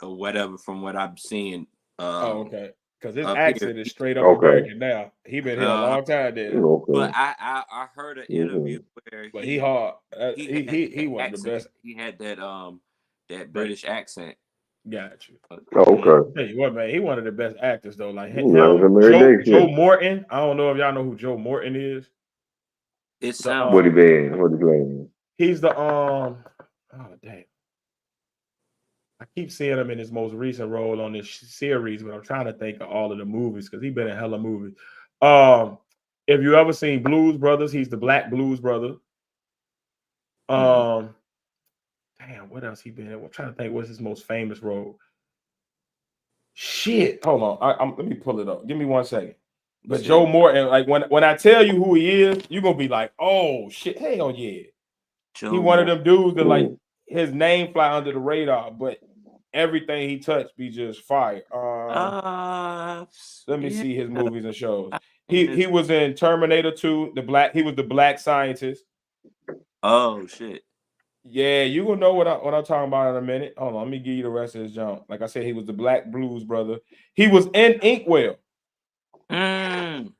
or whatever from what I'm seeing Oh, okay. Because his up here. accent is straight up Okay, American now. He been here a Uh, long time there, but okay. I heard an Mm-hmm. interview where but he hard. he He had he that he one of the accent. best. He had that That British accent. got you. Yeah. Okay. Tell you what, man, he one of the best actors though. Like That was him, a Mary Dick Joe shit. Morton. I don't know if y'all know who Joe Morton is. It The sounds What he been? What he playing? he's the oh damn. I keep seeing him in his most recent role on this series, but I'm trying to think of all of the movies because he's been in hella movies. If you ever seen Blues Brothers, he's the Black Blues Brother. Damn, what else he been in? I'm trying to think what's his most famous role. Shit, hold on. Let me pull it up. Give me 1 second. But shit. Joe Morton, like when I tell you who he is, you're gonna be like, oh shit, hell yeah. He one of them dudes that like his name fly under the radar, but everything he touched be just fire. Let me Yeah. see his movies and shows. He was in Terminator 2, he was the black scientist. Oh shit. Yeah, you gonna know what I'm talking about in a minute. Hold on, let me give you the rest of his jump. Like I said, he was the Black Blues Brother. He was in Inkwell. He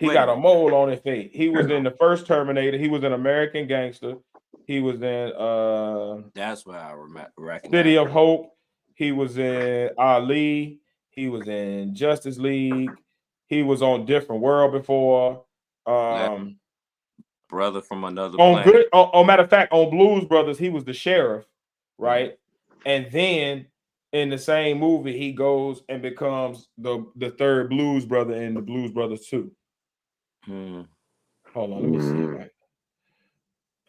Wait a got a minute. mole on his face. He was in the first Terminator. He was an American Gangster. He was in That's what I recognize. City of Hope. He was in Ali. He was in Justice League. He was on Different World before. Brother from another On planet. good. On matter of fact, on Blues Brothers, he was the sheriff, right? And then in the same movie, he goes and becomes the third Blues Brother in the Blues Brothers 2. Hold on, let me see. Right.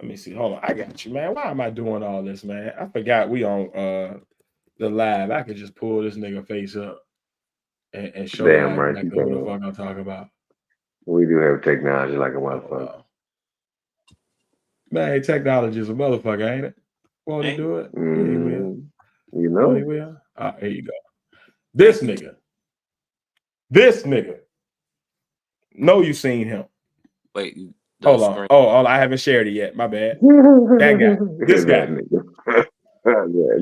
Let me see. Hold on. I got you, man. Why am I doing all this, man? I forgot we on the live. I could just pull this nigga face up and show Damn y'all right you exactly who the can. fuck I'm talking about. We do have technology like a Oh, motherfucker. man, technology is a motherfucker, ain't it? Want to do it? Yeah, he will. You Oh, he know? will. Here you go. This nigga. No, you seen him. Wait, Hold on. Oh, I haven't shared it yet. My bad. That guy. This guy. That nigga.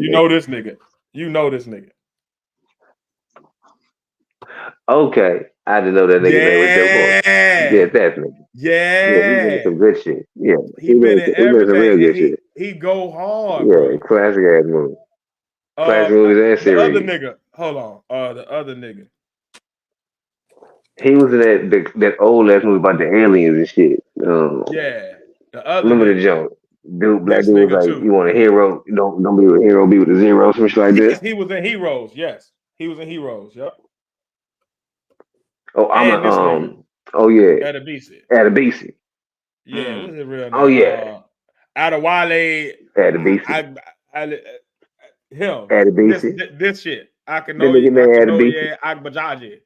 You know this nigga. You know this nigga. Okay. I didn't know that nigga name was Joe Morton. Yeah, that nigga. Yeah, he been in some good shit. Yeah. He been in He been in some real everything. good shit. He go hard, Yeah, bro. classic ass movie. Classic movies and The other series. nigga. Hold on. The other nigga. He was in that old ass movie about the aliens and shit. Yeah, the other Remember the nigga, joke? Dude, black this dude was nigga like, too. "You want a hero? Don't be with a hero. Be with a zero, some shit like Yes, that." he was in Heroes. Yes, he was in Heroes. Yep. Oh, I'm a And this nigga, Oh yeah, Adabisi. Adabisi. Yeah, what's his real Oh name? yeah, Adewale. Adabisi. I him. Adabisi. This shit. The nigga named Adabisi. Akinoye Agbajaji.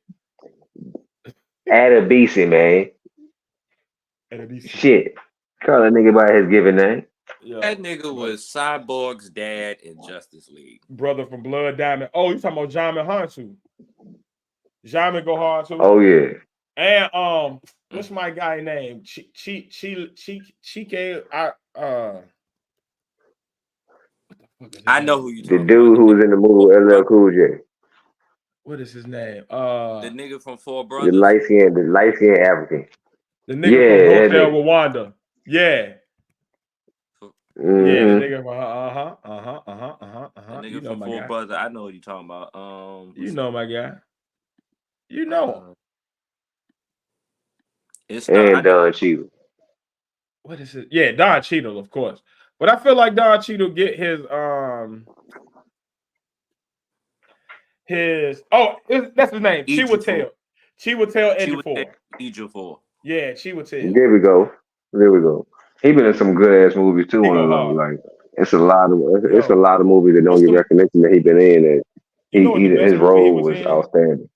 Adabisi, man. Adabisi. Shit. Call that nigga by his given name. That Yo, nigga but was Cyborg's dad in Justice League. brother from Blood Diamond. Oh, you talking about Jamin Hansu? Jamin go hard too. Oh yeah. And Mm. what's my guy name? Chike. What the fuck is his I know who name? you The talking about. dude The who nigga was in the from movie Four with LL Brothers. Cool J. What is his name? The nigga from Four The Brothers. light skinned African. The Yeah, nigga from that Hotel nigga. Rwanda. Yeah. Yeah, the Mm-hmm. nigga from The You nigga know from my Four guy. Brothers. I know what you talking about. You What's know my guy. You know him. uh it's not I And know Don Cheadle. What is it? Yeah, Don Cheadle, of course. But I feel like Don Cheadle get that's his name. Ejiofor. Chiwetel She was there Ejiofor. Ejiofor. Yeah, Chiwetel. There we go. There we go. He been in some good ass movies too He on go the low. hard. Like it's a Yo, lot of movies that don't what's get the recognition that he been in. That you know what the his best movie he role was was in? outstanding.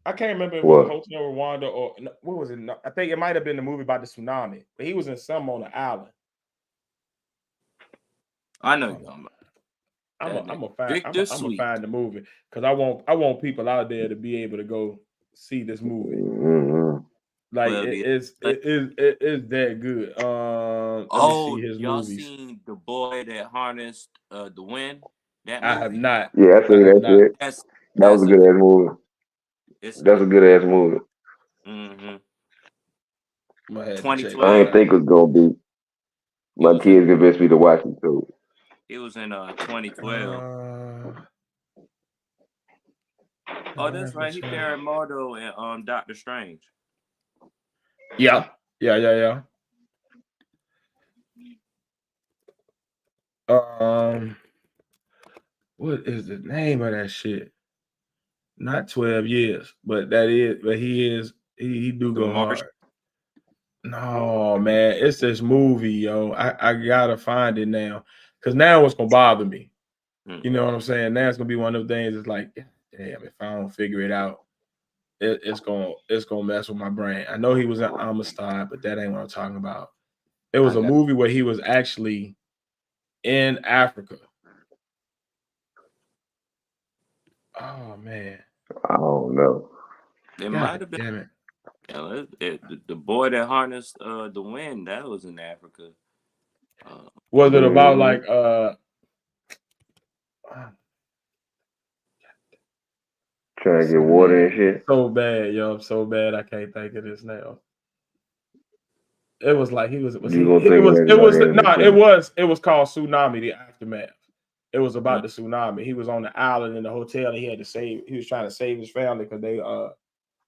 I can't remember if it was What? Hotel Rwanda or what was it? I think it might have been the movie about the tsunami, but he was in some on the island. I know you Hold on. talking about I'm that nigga. gonna find Victor I'm gonna Sweet. find the movie because I want people out there to be able to go see this movie. Mm-hmm. Like Well, it yeah. is Like, it is that good. Let me see oh, his y'all movies. seen the boy that harnessed the wind? That I have movie? not. Yeah, I I seen have that not. shit. That was That's a a good good ass movie. it's a That's good a good ass movie. mm-hmm. I'm gonna have to check I that 2012. didn't think it was gonna be. He My was in kids convinced me to watch it too. 2012. out. Oh, I'm gonna that's have to right. He check. paired Mardo and Doctor Strange. Yeah. Yeah. Um, what is the name of that shit? Not 12 years, but he do The go Martian. hard. No, man, it's this movie, yo. I gotta find it now. Cause now it's gonna bother me. Mm. You know what I'm saying? Now it's gonna be one of those things. It's like, damn, if I don't figure it out, it's gonna mess with my brain. I know he was in Amistad, but that ain't what I'm talking about. It was I a got movie where he was actually in Africa. Oh man, I don't know. it might god have been damn it! the boy that harnessed the wind. That was in Africa. Uh, Was it about Mm-hmm. like Trying to get water and man, shit. so bad, yo, so bad. I can't think of this now. It was like he was You he gonna it think of was that it by was the end of the no show? it was called Tsunami the Aftermath. It was mm, about the tsunami. He was on the island in the hotel and he was trying to save his family because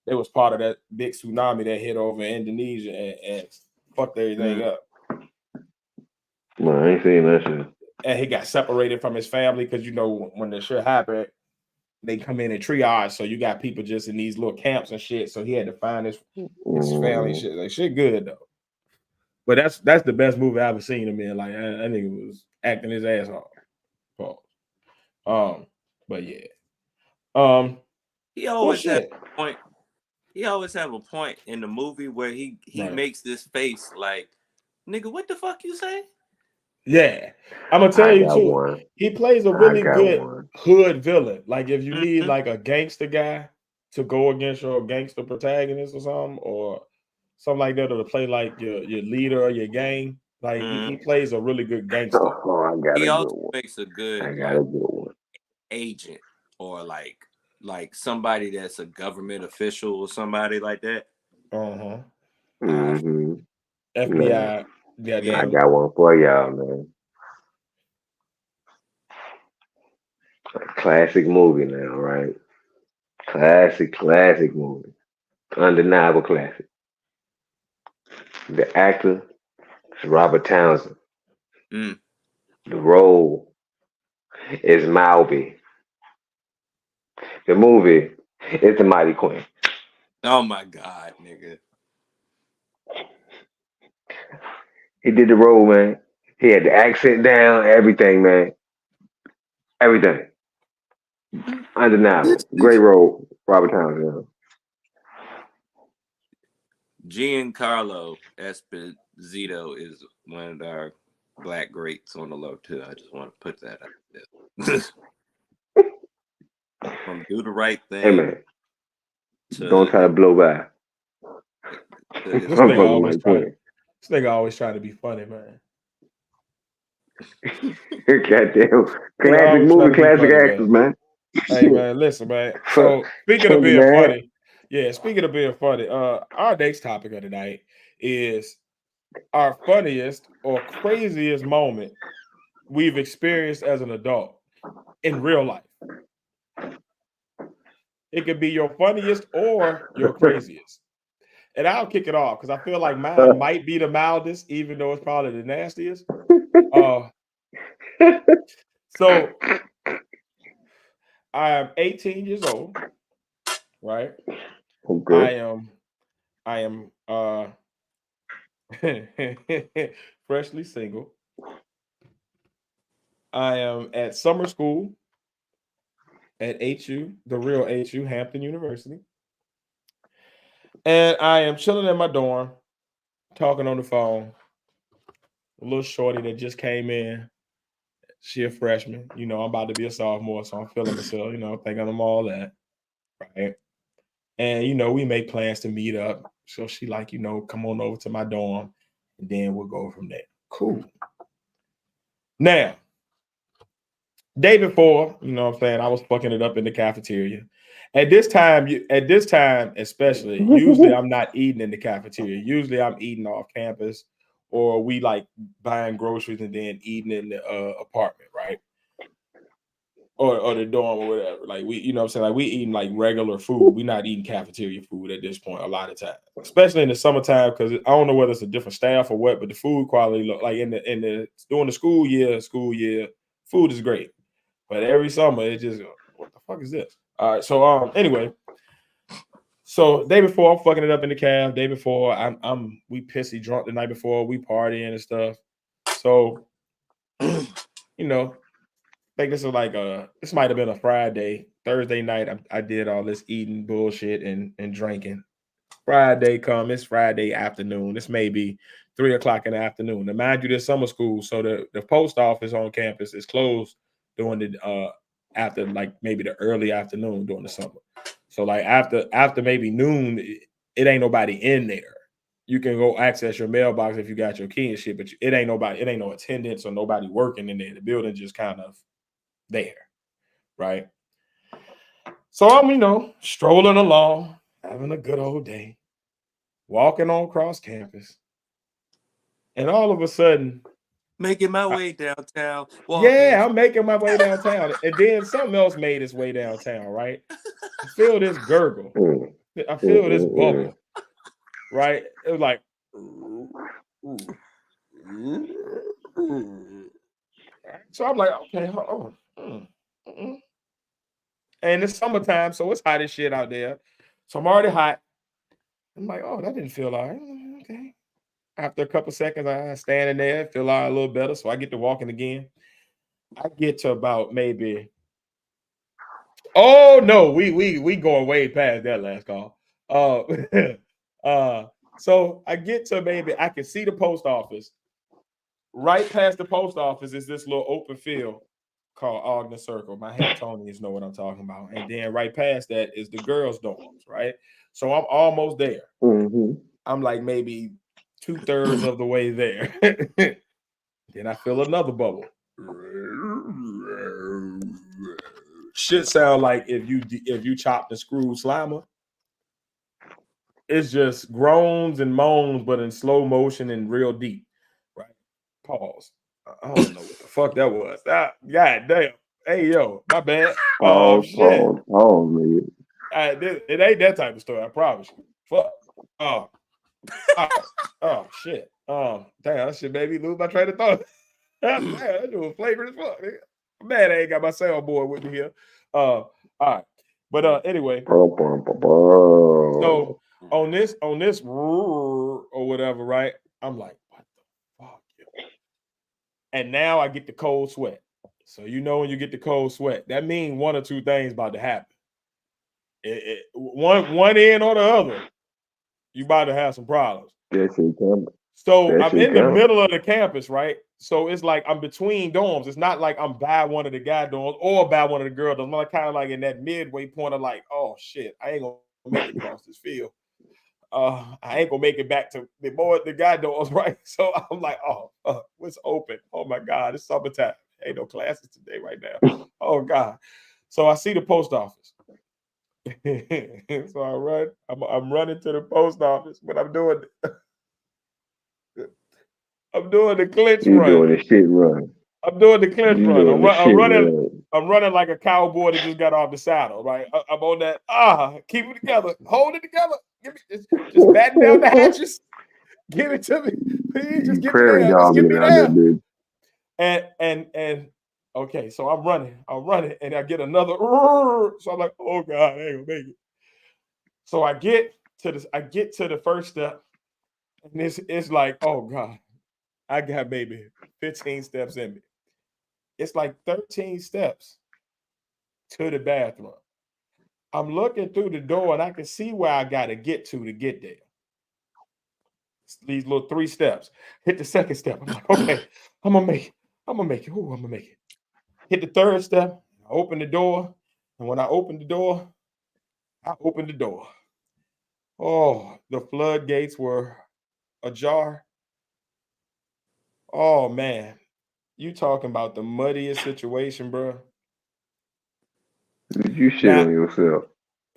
they was part of that big tsunami that hit over Indonesia and fucked everything mm. up. No, I ain't seen that shit. And he got separated from his family because when the shit happened, they come in and triage. So you got people just in these little camps and shit. So he had to find his family and Mm-hmm. shit. Like shit good though. But that's the best movie I've ever seen him in. Like I think it was acting his ass off. Pause. Um, but yeah. He Well always have shit. a point. He always have a point in the movie where he Right. makes this face like, nigga, what the fuck you say? Yeah. I'm gonna tell I you got too. one. He plays a I really got good one. hood villain. Like if you need Mm-hmm. like a gangster guy to go against your gangster protagonist or something, or something like that, or to play like your leader or your gang. Like he Mm. plays a really good gangster. Oh, I got He a good also one. makes a I good got like a good one. agent or like somebody that's a government official or somebody like that. Uh-huh. I Mm-hmm. Man, FBI. yeah. I Goddamn. got one for y'all, man. Classic movie now, right? Classic movie. Undeniable classic. The actor is Robert Townsend. Mm. The role is Malby. The movie is The Mighty Queen. Oh my God, nigga. He did the role, man. He had the accent down, everything, man. Everything. This Undeniable. Great bitch. role, Robert Townsend. Giancarlo Esposito is one of our black greats on the low too. I just want to put that out there. From Do the Right Hey, Thing man. Don't to try to blow by. This his I'm nigga fucking always Mighty try. Queen. This nigga always trying to be funny, man. Goddamn. Nigga Classic always trying movie, to be classic funny, man. actors, man. Hey Shit. man, listen, man. Fuck. So speaking of Candy being man. funny, yeah, speaking of being funny, our next topic of the night is our funniest or craziest moment we've experienced as an adult in real life. It could be your funniest or your craziest. And I'll kick it off because I feel like mine might be the mildest, even though it's probably the nastiest. Uh, so I am 18 years old, right? Okay. I am freshly single. I am at summer school at HU, the real HU, Hampton University. And I am chilling in my dorm, talking on the phone. A little shorty that just came in. She a freshman. You know, I'm about to be a sophomore, so I'm feeling myself, thinking I'm all that. Right. And we make plans to meet up. So she like, come on over to my dorm and then we'll go from there. Cool. Now, day before, what I'm saying, I was fucking it up in the cafeteria. At this time, especially, usually I'm not eating in the cafeteria. Usually I'm eating off campus, or we like buying groceries and then eating in the apartment, right? Or the dorm or whatever. Like we, what I'm saying, like we eating like regular food. We're not eating cafeteria food at this point a lot of times, especially in the summertime, because I don't know whether it's a different staff or what, but the food quality look like in the during the school year, food is great. But every summer, it just what the fuck is this? All right, so anyway, so day before I'm fucking it up in the cab. Day before we pissy drunk the night before, we partying and stuff. So you know, I think this might have been a Friday, Thursday night. I did all this eating bullshit and drinking. Friday come, it's Friday afternoon. This may be 3 o'clock in the afternoon. Now, mind you, this summer school, so the post office on campus is closed during the after like maybe the early afternoon during the summer. So like after maybe noon, it ain't nobody in there. You can go access your mailbox if you got your key and shit, but it ain't nobody, it ain't no attendance or nobody working in there. The building just kind of there, right? So I'm, strolling along, having a good old day, walking on across campus, and all of a sudden, Making my way downtown, walking. yeah, I'm making my way downtown, and then something else made its way downtown, right? I feel this gurgle, I feel this bubble, right? It was like, so I'm like, okay, hold on. And it's summertime, so it's hot as shit out there. So I'm already hot. I'm like, oh, that didn't feel all right. Okay. After a couple seconds, I standing there, feel all right, a little better. So I get to walking again. I get to about maybe. Oh no, we going way past that last call. So I get to maybe I can see the post office. Right past the post office is this little open field called Ogden Circle. My Hamptonians know what I'm talking about. And then right past that is the girls' dorms, right? So I'm almost there. Mm-hmm. I'm like maybe 2/3 of the way there. Then I feel another bubble. Shit sound like if you chopped and screwed Slimer. It's just groans and moans, but in slow motion and real deep. Right? Pause. I don't know what the fuck that was. God damn. Hey yo, my bad. Pause, Shit. pause, pause, man. It ain't that type of story. I promise you. fuck. Oh, oh shit. Damn, that shit made me lose my train of thought. Damn, that shit was flagrant as fuck. Nigga. I'm mad I ain't got my soundboard with me here. All right. But anyway, so on this or whatever, right? I'm like, what the fuck? Yo? And now I get the cold sweat. So when you get the cold sweat, that means one or two things about to happen. One end or the other, you about to have some problems. So I'm in the middle of the campus, right? So it's like I'm between dorms. It's not like I'm by one of the guy dorms or by one of the girl dorms. I'm kind of like in that midway point of like, oh shit, I ain't gonna make it across this field. I ain't gonna make it back to the guy dorms, right? So I'm like, oh, what's open? Oh my God, it's summertime. Ain't no classes today right now. Oh God. So I see the post office. So I run. I'm running to the post office, but I'm doing the clinch You run. doing the shit run. I'm doing the clinch You run. doing the shit run. I'm running like a cowboy that just got off the saddle, right? I'm on that. Keep it together. Hold it together. Give me just batten down the hatches. Give it to me. Please just get me Prairie there. Just dog get me out there, there. dude. And okay, so I'm running, and I get another. So I'm like, oh God, I ain't gonna make it. So I get to the first step, and it's like, oh God, I got maybe 15 steps in me. It's like 13 steps to the bathroom. I'm looking through the door, and I can see where I gotta get there. These little 3 steps. Hit the second step. I'm like, okay, I'm gonna make it. I'm gonna make it. Ooh, I'm gonna make it. Hit the third step. I open the door, and when I open the door, oh, the floodgates were ajar. Oh man, you talking about the muddiest situation, bro? Did you shit Now, on yourself?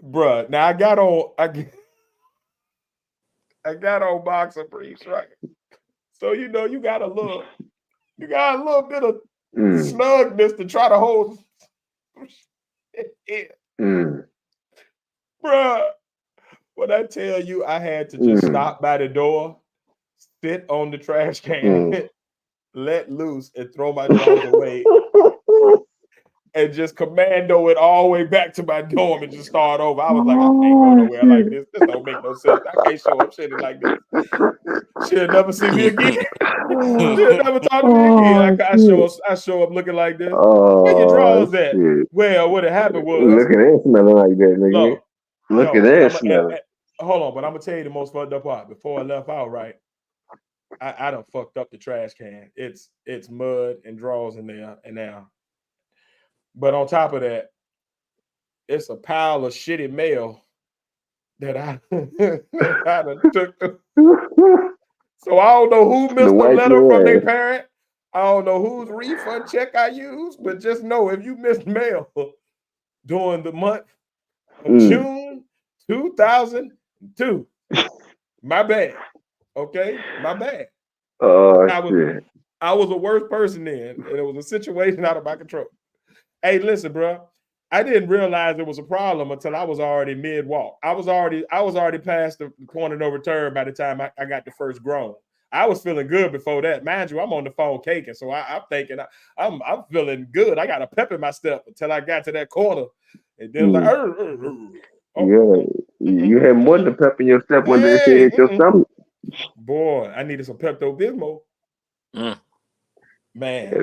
bruh, now I got on boxer briefs, right? So you got a little bit of snugness to try to hold it. Bruh, when I tell you I had to just stop by the door, sit on the trash can, let loose, and throw my drawers away, and just commando it all the way back to my dorm and just start over. I was like, I can't go nowhere like this. This don't make no sense. I can't show up shitting like this. She'll never see me again. She'll never talk to me again. I show up looking like this. Where your drawers at? Shit. Well, what happened was Looking and smelling like that, nigga. Looking and smelling. Hold on, but I'm gonna tell you the most fucked up part. Before I left out, right? I done fucked up the trash can. It's mud and drawers in there and now. But on top of that, it's a pile of shitty mail that I done took. So I don't know who missed the letter from their parent. I don't know whose refund check I used, but just know if you missed mail during the month of June 2002, my bad. Okay, my bad. I was a worse person then, and it was a situation out of my control. Hey, listen, bro. I didn't realize it was a problem until I was already mid-walk. I was already past the point of no return by the time I got the first groan. I was feeling good before that. Mind you, I'm on the phone caking, so I'm thinking I'm feeling good. I got a pep in my step until I got to that corner, and then it was like, you had more than pep in your step when they said hit your stomach. Boy, I needed some Pepto Bismol. Man, so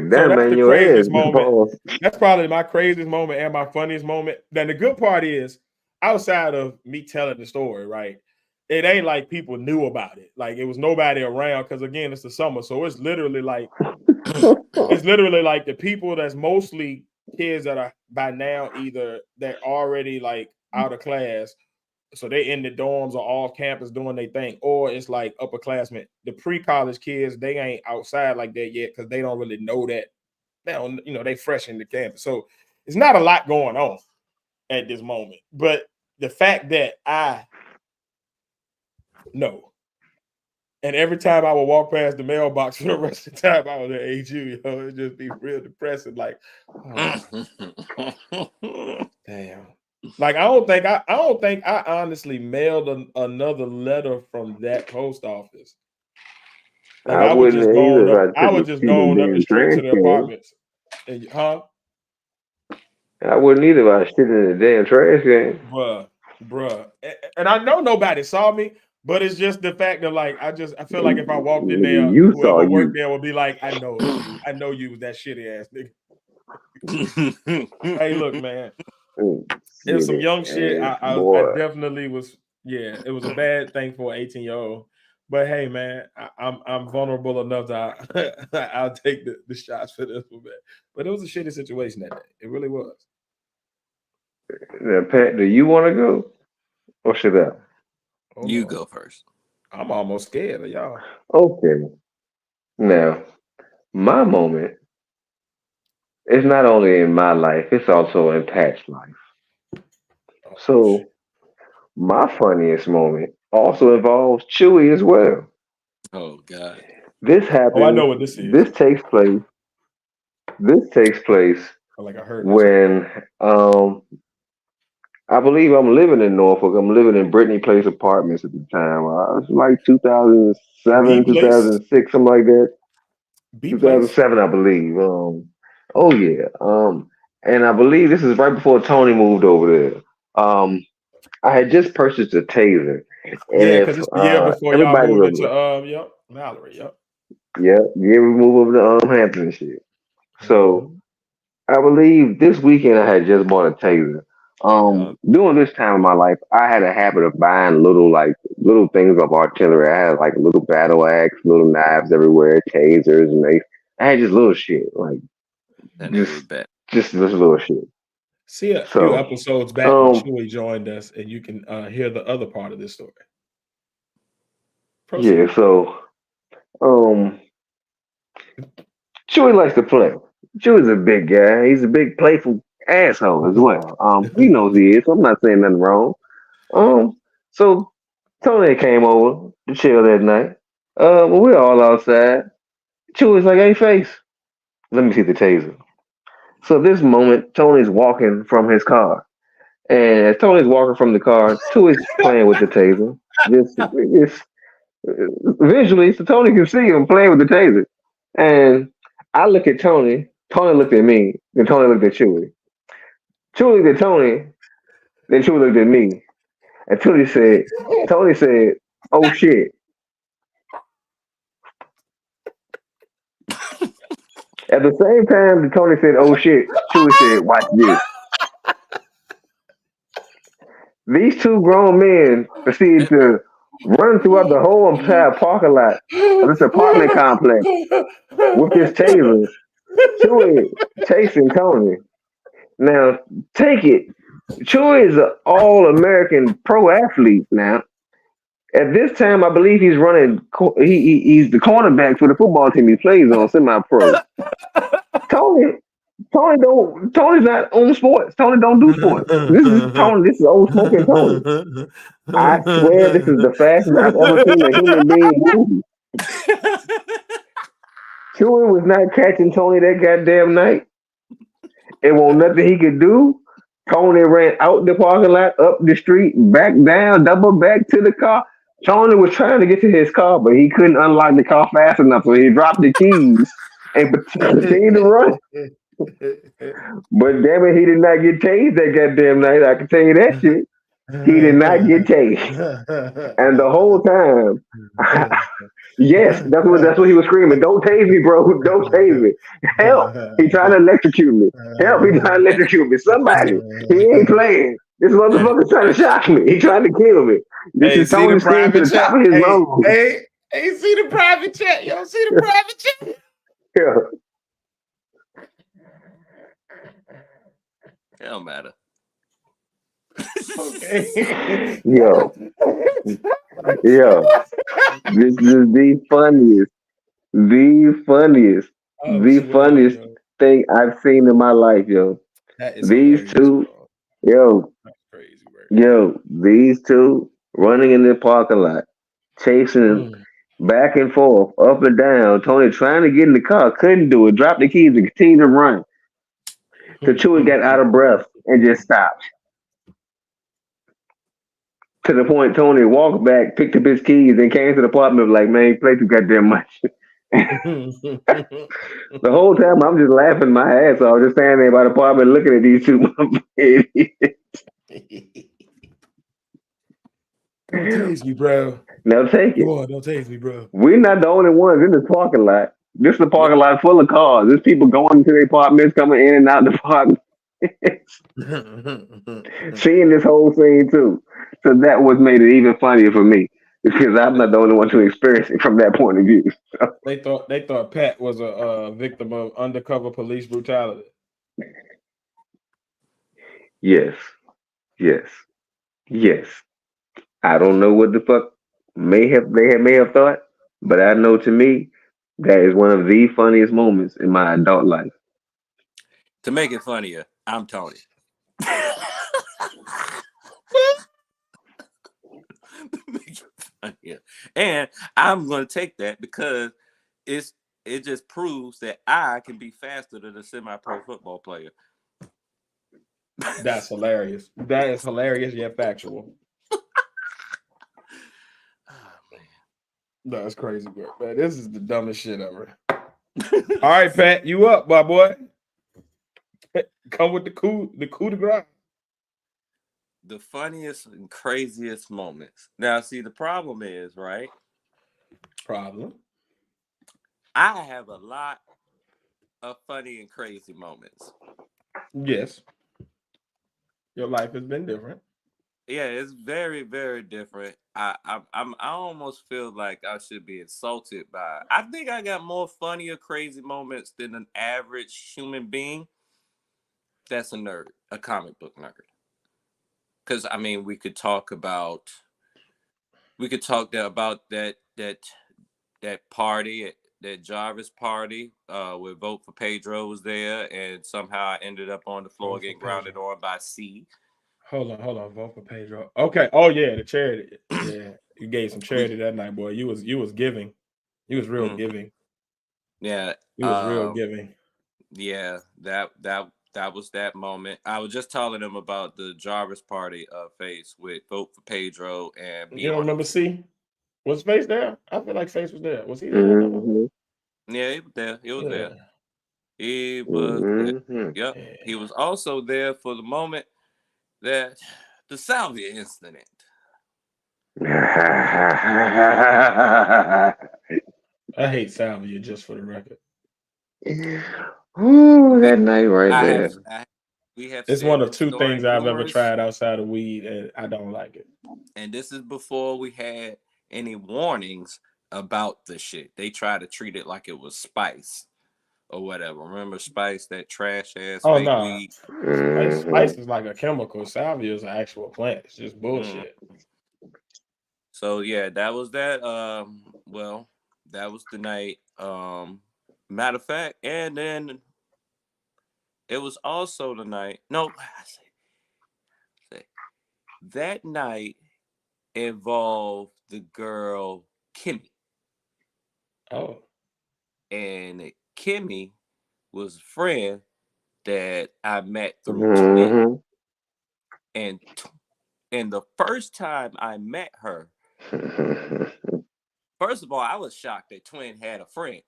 that's the craziest moment. That's probably my craziest moment and my funniest moment. Then the good part is, outside of me telling the story, right? It ain't like people knew about it. Like it was nobody around because again, it's the summer, so it's literally like the people that's mostly kids that are by now either they're already like out of class. So they in the dorms or off campus doing their thing, or it's like upperclassmen. The pre-college kids, they ain't outside like that yet because they don't really know that. They don't, they fresh in the campus. So it's not a lot going on at this moment. But the fact that I know, and every time I would walk past the mailbox for the rest of the time I was at HU, it'd just be real depressing. Like, oh, damn. Like I don't think I honestly mailed another letter from that post office. Like I wouldn't either if I I took was a just shit in the going up the damn street to trash the can. apartments. And, huh? I wouldn't either if I shit in the damn trash can. Bruh. And I know nobody saw me, but it's just the fact that like I feel like if I walked in there, You saw whoever worked you. there would be like, I know it was you. I know you was that shitty ass nigga. Hey, look, man. It was some Shit young shit. ass I boy. definitely was. Yeah, it was a bad thing for an 18-year-old. But hey, man, I'm vulnerable enough that I'll take the shots for this one, man. But it was a shitty situation that day. It really was. Now, Pat, do you want to go or should I? Hold You on, go first. I'm almost scared of y'all. Okay. Now, my moment is not only in my life; it's also in Pat's life. Oh, shit. So, my funniest moment also involves Chewy as well. Oh God. This Oh, I happens. know what this is. This takes place. This takes place Like I heard this one. when I believe I'm living in Norfolk. I'm living in Brittany Place Apartments at the time. It's like B 2007, place, 2006, something like that. B place. 2007, I believe. Oh yeah. And I believe this is right before Tony moved over there. I had just purchased a taser, and Yeah, because if it's the year before y'all everybody moved into remember, yep, Mallory, yep. yeah, yeah, we moved over to Hampton and shit. So Mhm. I believe this weekend I had just bought a taser. Yeah. During this time of my life, I had a habit of buying little things of artillery. I had like a little battle axe, little knives everywhere, tasers, and I had just little shit, like That nigga was just bad. just little shit. See a few So, episodes back when um, Chewy joined us, and you can hear the other part of this story. yeah. Proceed. So, um, Chewy likes to play. Chewy's a big guy. He's a big playful asshole as well. He knows he is. So I'm not saying nothing wrong. Um, so Tony came over to chill that night. When we were all outside, Chewy's like, "Hey, face, let me see the taser." So this moment, Tony's walking from his car, and as Tony's walking from the car, Chewy's playing with the taser. Just visually, so Tony can see him playing with the taser. And I look at Tony. Tony looked at me. Then Tony looked at Chewy. Chewy looked at Tony. Then Chewy looked at me. And Tony said, "Oh shit." At the same time that Tony said, "Oh shit," Chewy said, "Watch this." These two grown men proceeded to run throughout the whole entire parking lot of this apartment complex with this taser. Chewy chasing Tony. Now, take it. Chewy is an all-American pro athlete now. At this time, I believe he's running. He's the cornerback for the football team he plays on, semi-pro. Tony, Tony's not on sports. Tony don't do sports. This is Tony. This is old smoking Tony. I swear, this is the fastest I've ever seen a human being move. Chewy was not catching Tony that goddamn night. It won't nothing he could do. Tony ran out the parking lot, up the street, back down, double back to the car. Tony was trying to get to his car, but he couldn't unlock the car fast enough, so he dropped the keys and continued to run. But damn it, he did not get tased that goddamn night. I can tell you that shit. He did not get tased. And the whole time, yes, that's what he was screaming. Don't tase me, bro. Don't tase me. Help. He trying to electrocute me. Help. He trying to electrocute me. Somebody. He ain't playing. This motherfucker's trying to shock me. He trying to kill me. This Hey, is see the Tony screaming to private the top chat. of his Hey, lungs. hey, hey, see the private chat. Y'all see the private chat? Yeah. It don't matter. Okay. Yo. Yo. This is the funniest, I'm the sweating, funniest bro. thing I've seen in my life, yo. That is These hilarious, two, bro. yo, That's crazy, bro. these two running in the parking lot, chasing Mm. back and forth, up and down. Tony trying to get in the car, couldn't do it, dropped the keys and continued to run. So Chewy got out of breath and just stopped. To the point Tony walked back, picked up his keys, and came to the apartment like, man, you play too goddamn much. The whole time I'm just laughing my ass off, just standing there by the apartment looking at these two idiots. Don't tase me, bro. Now take Come it. on, don't tase me, bro. We're not the only ones in this parking lot. This is a Yep. parking lot full of cars. There's people going to their apartments, coming in and out the apartment, seeing this whole scene too. So that was made it even funnier for me because I'm not the only one to experience it from that point of view. They thought Pat was a victim of undercover police brutality. Yes, yes, yes. I don't know what the fuck may have thought, but I know to me that is one of the funniest moments in my adult life. To make it funnier, I'm Tony. Make it funnier. And I'm gonna take that because it just proves that I can be faster than a semi-pro football player. That's hilarious. That is hilarious yet factual. Oh, man. That's crazy, bro. Man, this is the dumbest shit ever. All right, Pat, you up, my boy? Come with the coup de grace. The funniest and craziest moments. Now, see, the problem is, right? Problem. I have a lot of funny and crazy moments. Yes. Your life has been different. Yeah, it's very, very different. I almost feel like I should be insulted by. I think I got more funny or crazy moments than an average human being. That's a nerd, a comic book nerd. Because I mean, we could talk about that party, that Jarvis party, where Vote for Pedro was there, and somehow I ended up on the floor Vote for getting grounded Pedro. on by C. Hold on. Vote for Pedro. Okay. Oh yeah, the charity. Yeah, you gave some charity that night, boy. You was giving. You was real giving. Yeah. You was real giving. Yeah, that was that moment. I was just telling them about the Jarvis party face with Vote for Pedro and You don't remember C? Was Face there? I feel like Face was there. Was he there at that moment? Mm-hmm. Yeah, he was there. He was there. Yeah. He was there. Mm-hmm. Yep. Yeah. He was also there for the moment that the Salvia incident. I hate Salvia, just for the record. Ooh, that night right there. We have It's said one of this two story things I've ever numerous, tried outside of weed, and I don't like it. and this is before we had any warnings about the shit. They tried to treat it like it was spice or whatever. Remember Spice, that trash ass Oh fake no, weed? Spice is like a chemical. Salvia is an actual plant. It's just bullshit. So yeah, that was that. Well, that was the night. Matter of fact, and then it was also the night. No, say that night involved the girl Kimmy. Oh, And Kimmy was a friend that I met through Twin. Mm-hmm. And the first time I met her, first of all, I was shocked that Twin had a friend.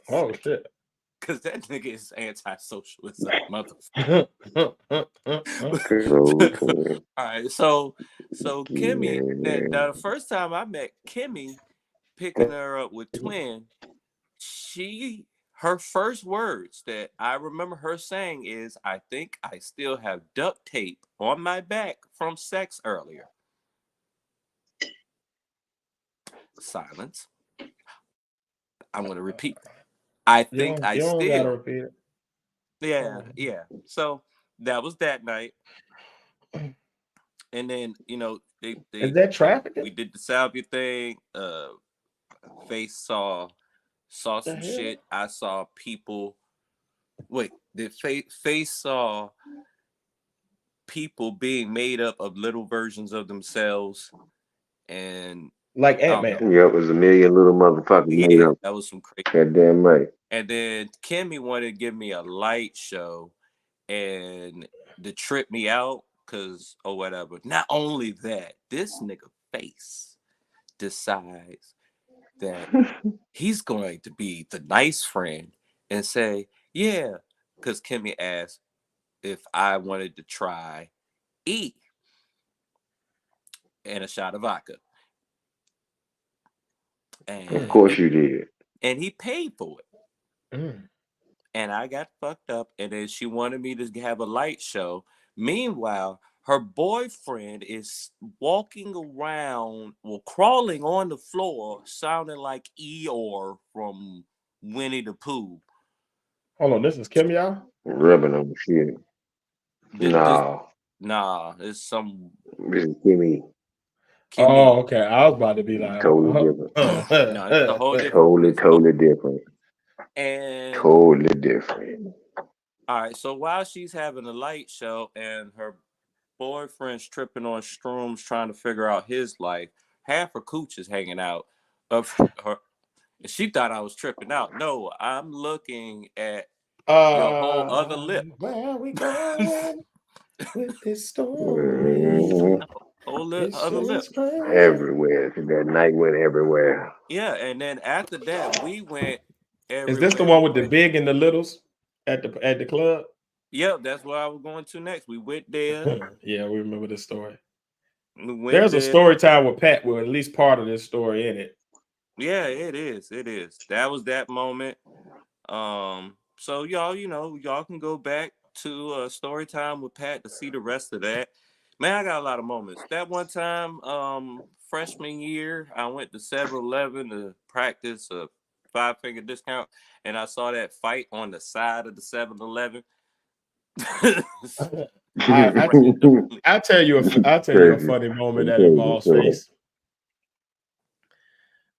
oh shit. Because that nigga is antisocial as a motherfucker. All right, so Kimmy, now the first time I met Kimmy, picking her up with Twin, her first words that I remember her saying is, "I think I still have duct tape on my back from sex earlier." Silence. I'm gonna repeat. I think I you don't gotta still. repeat it. Yeah. So that was that night, and then Is that trafficking? we did the salvia thing. Face saw some hell? shit. I saw people. Wait, did Face saw people being made up of little versions of themselves, and Like Ant-Man. Yeah, it was a million little motherfuckers made up. that was some crazy. Goddamn right. And then Kimmy wanted to give me a light show and to trip me out because or whatever. Not only that, this nigga Face decides that he's going to be the nice friend and say, yeah, because Kimmy asked if I wanted to try E and a shot of vodka. Of And course you did. he paid for it. And I got fucked up. And then she wanted me to have a light show. Meanwhile, her boyfriend is walking around, well, crawling on the floor, sounding like Eeyore from Winnie the Pooh. Hold on, this is Kim, y'all. Rubbing on the shit. This, Nah, nah, it's some this is Kimmy. Oh, Kimmy. okay. I was about to be like, Totally different. No, it's a whole different. Totally different. And Totally different. all right, so while she's having a light show and her boyfriend's tripping on shrooms trying to figure out his life, half her cooch is hanging out of her. And she thought I was tripping out. No, I'm looking at your whole other lip. where are we going with this story? Mhm. This Other shit lip. is crazy. Everywhere. That night went everywhere. Yeah, and then after that, we went Is this the everywhere. one with the big and the littles at the club? Yep, that's where I was going to next. We went there. Yeah, we remember this story. We went There's there. a story time with Pat with at least part of this story in it. Yeah, it is. It is. That was that moment. So y'all, y'all can go back to story time with Pat to see the rest of that. Man, I got a lot of moments. That one time, freshman year, I went to 7-Eleven to practice a 5-finger discount, and I saw that fight on the side of the 7-Eleven. I'll tell you a funny moment that involves Face.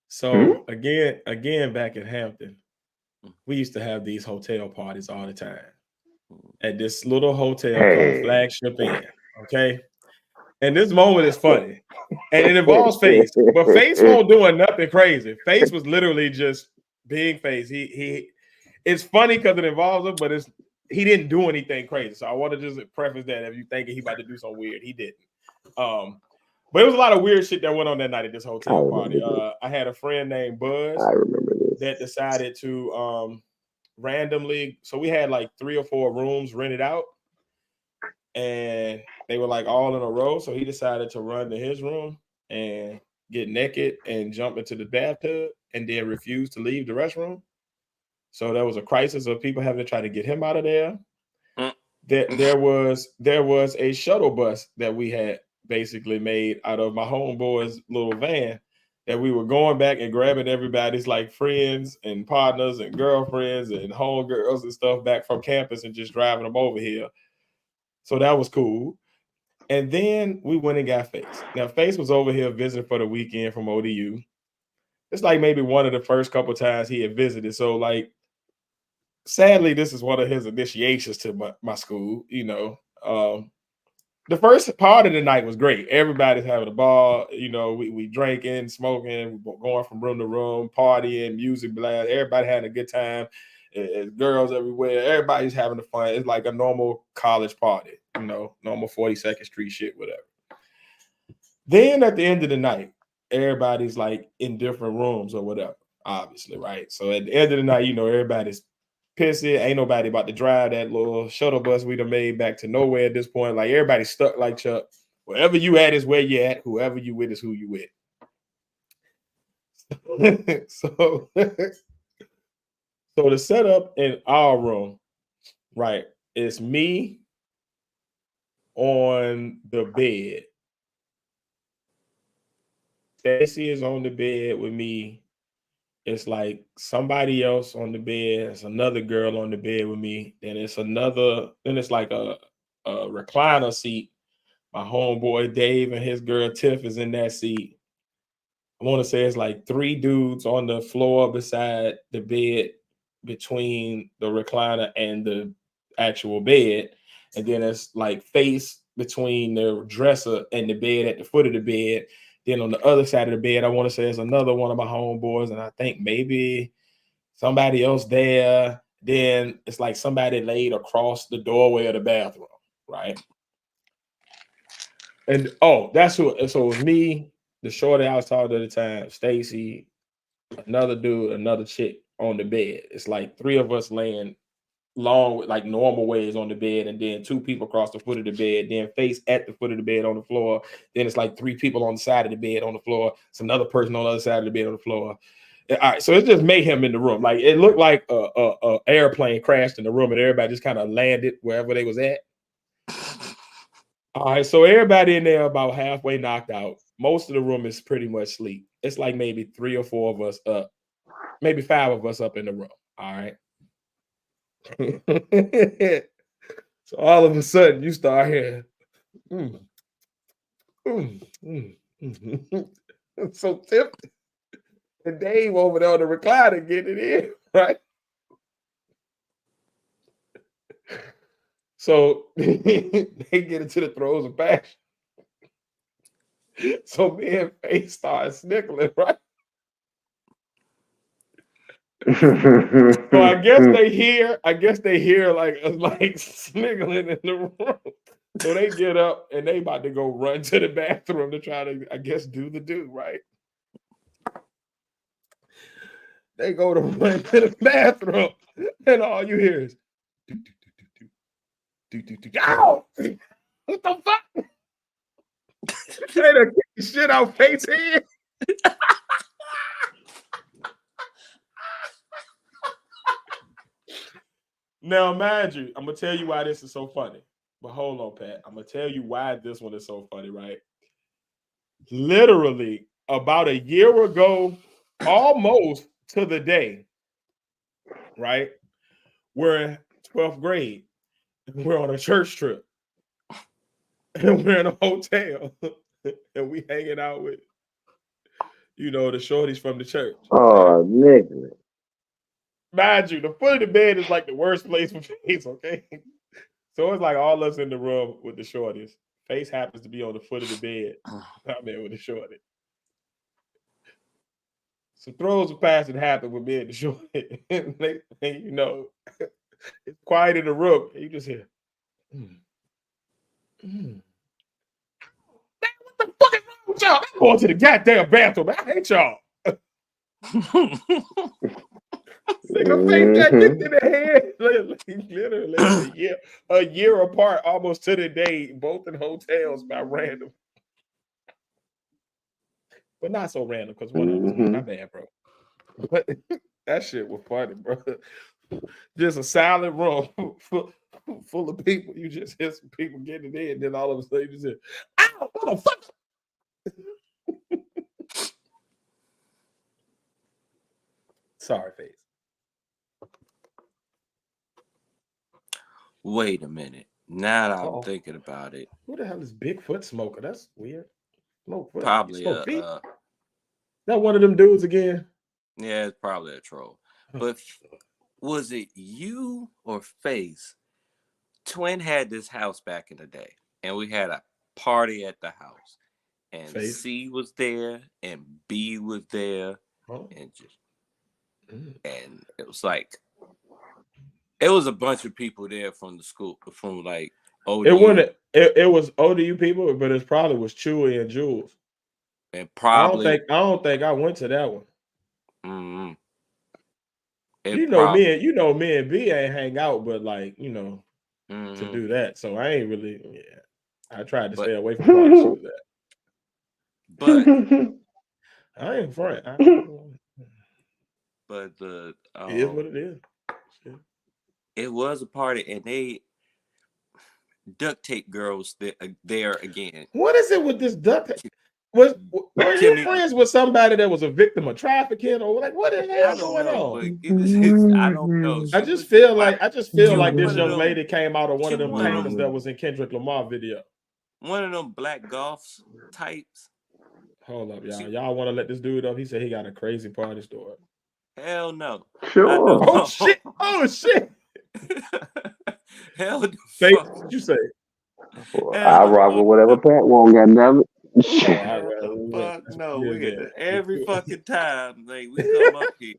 So again, back in Hampton, we used to have these hotel parties all the time at this little hotel called Flagship Inn. Okay, and this moment is funny, and it involves Face, but Face won't doing nothing crazy. Face was literally just being Face. He it's funny because it involves him, but he didn't do anything crazy. So I want to just preface that if you thinking he about to do something weird, he didn't. But it was a lot of weird shit that went on that night at this hotel party. I had a friend named Buzz that decided to randomly. So we had like 3 or 4 rooms rented out, and they were like all in a row. So he decided to run to his room and get naked and jump into the bathtub, and then refuse to leave the restroom. So there was a crisis of people having to try to get him out of there. There was a shuttle bus that we had basically made out of my homeboy's little van that we were going back and grabbing everybody's like friends and partners and girlfriends and homegirls and stuff back from campus and just driving them over here. So that was cool. And then we went and got Face. Now Face was over here visiting for the weekend from ODU. It's like maybe one of the first couple times he had visited. So like, sadly, this is one of his initiations to my school. The first part of the night was great. Everybody's having a ball. We drinking, smoking, going from room to room, partying, music blast. Everybody had a good time. Girls everywhere. Everybody's having a fun. It's like a normal college party. Normal 42nd Street shit, whatever. Then at the end of the night, everybody's like in different rooms or whatever, obviously, right? So at the end of the night, everybody's pissy. Ain't nobody about to drive that little shuttle bus we done made back to nowhere at this point. Like everybody's stuck like Chuck. Wherever you at is where you at. Whoever you with is who you with. So the setup in our room, right, is me on the bed. Stacy is on the bed with me. It's like somebody else on the bed. It's another girl on the bed with me. Then it's like a recliner seat. My homeboy Dave and his girl Tiff is in that seat. I want to say it's like 3 dudes on the floor beside the bed between the recliner and the actual bed. And then it's like Face between the dresser and the bed at the foot of the bed. Then on the other side of the bed, I want to say it's another one of my homeboys, and I think maybe somebody else there. Then it's like somebody laid across the doorway of the bathroom, right? And that's who. So it was me, the shorty I was talking to at the time, Stacy, another dude, another chick on the bed. It's like three of us laying long with like normal ways on the bed, and then two people across the foot of the bed, then face at the foot of the bed on the floor. Then it's like three people on the side of the bed on the floor. It's another person on the other side of the bed on the floor. All right, so it's just mayhem in the room. Like it looked like a airplane crashed in the room, and everybody just kind of landed wherever they was at. All right, so everybody in there about halfway knocked out. Most of the room is pretty much sleep. It's like maybe 3 or 4 of us up, maybe 5 of us up in the room. All right. So all of a sudden you start hearing, mm, so Tip and Dave over there on the recliner getting it in, right? So they get into the throes of passion. So me and Faith start snickling, right? So I guess they hear like us like sniggling in the room. So they get up and they about to go run to the bathroom to try to, I guess, do the do, right? They go to run to the bathroom, and all you hear is ow! What the fuck? They done kicked the shit out Faith's head. Now, mind you, I'm gonna tell you why this is so funny. But hold on, Pat. I'm gonna tell you why this one is so funny, right? Literally, about a year ago, almost to the day, right? We're in 12th grade. We're on a church trip. And we're in a hotel. And we hanging out with, the shorties from the church. Oh, nigga. Mind you, the foot of the bed is like the worst place for Face, okay? So it's like all us in the room with the shorties. Face happens to be on the foot of the bed. I'm there with the shorty. So throws of passion happen with me and the shorty. And it's quiet in the room. And you just hear, Man, what the fuck is wrong with y'all? I'm going to the goddamn bathroom. I hate y'all. Nigga, Face got kicked in the head. Literally a year apart, almost to the day, both in hotels by random. But not so random because one of them was me. My bad, bro. But that shit was funny, bro. Just a silent room full of people. You just hear some people getting in, and then all of a sudden you just hear, ow, motherfucker. Sorry, Face. Wait a minute. Now that I'm thinking about it. Who the hell is Bigfoot Smoker? That's weird. Smoke foot. Probably that one of them dudes again? Yeah, it's probably a troll. But was it you or Face? Twin had this house back in the day, and we had a party at the house. And Face. C was there, and B was there, and and it was like it was a bunch of people there from the school, from like ODU. It was ODU people, but it probably was Chewy and Jules. And probably I don't think I went to that one. Mm-hmm. Me and B ain't hang out, but like to do that. So I ain't really. Yeah, I tried to stay away from parties with that. But I ain't front. But it is what it is. Yeah. It was a party, and they duct tape girls there again. What is it with this duct tape? Were you friends with somebody that was a victim of trafficking, or like what the hell going on? I don't know. I just feel like this young lady came out of one of them paintings that was in Kendrick Lamar video. One of them black golfs types. Hold up, y'all. Y'all want to let this dude up? He said he got a crazy party story. Hell no. Sure. Oh shit. Oh shit. Hell the fuck. What you say? I rock with whatever Pat won't, goddammit. No, every fucking time we come up here.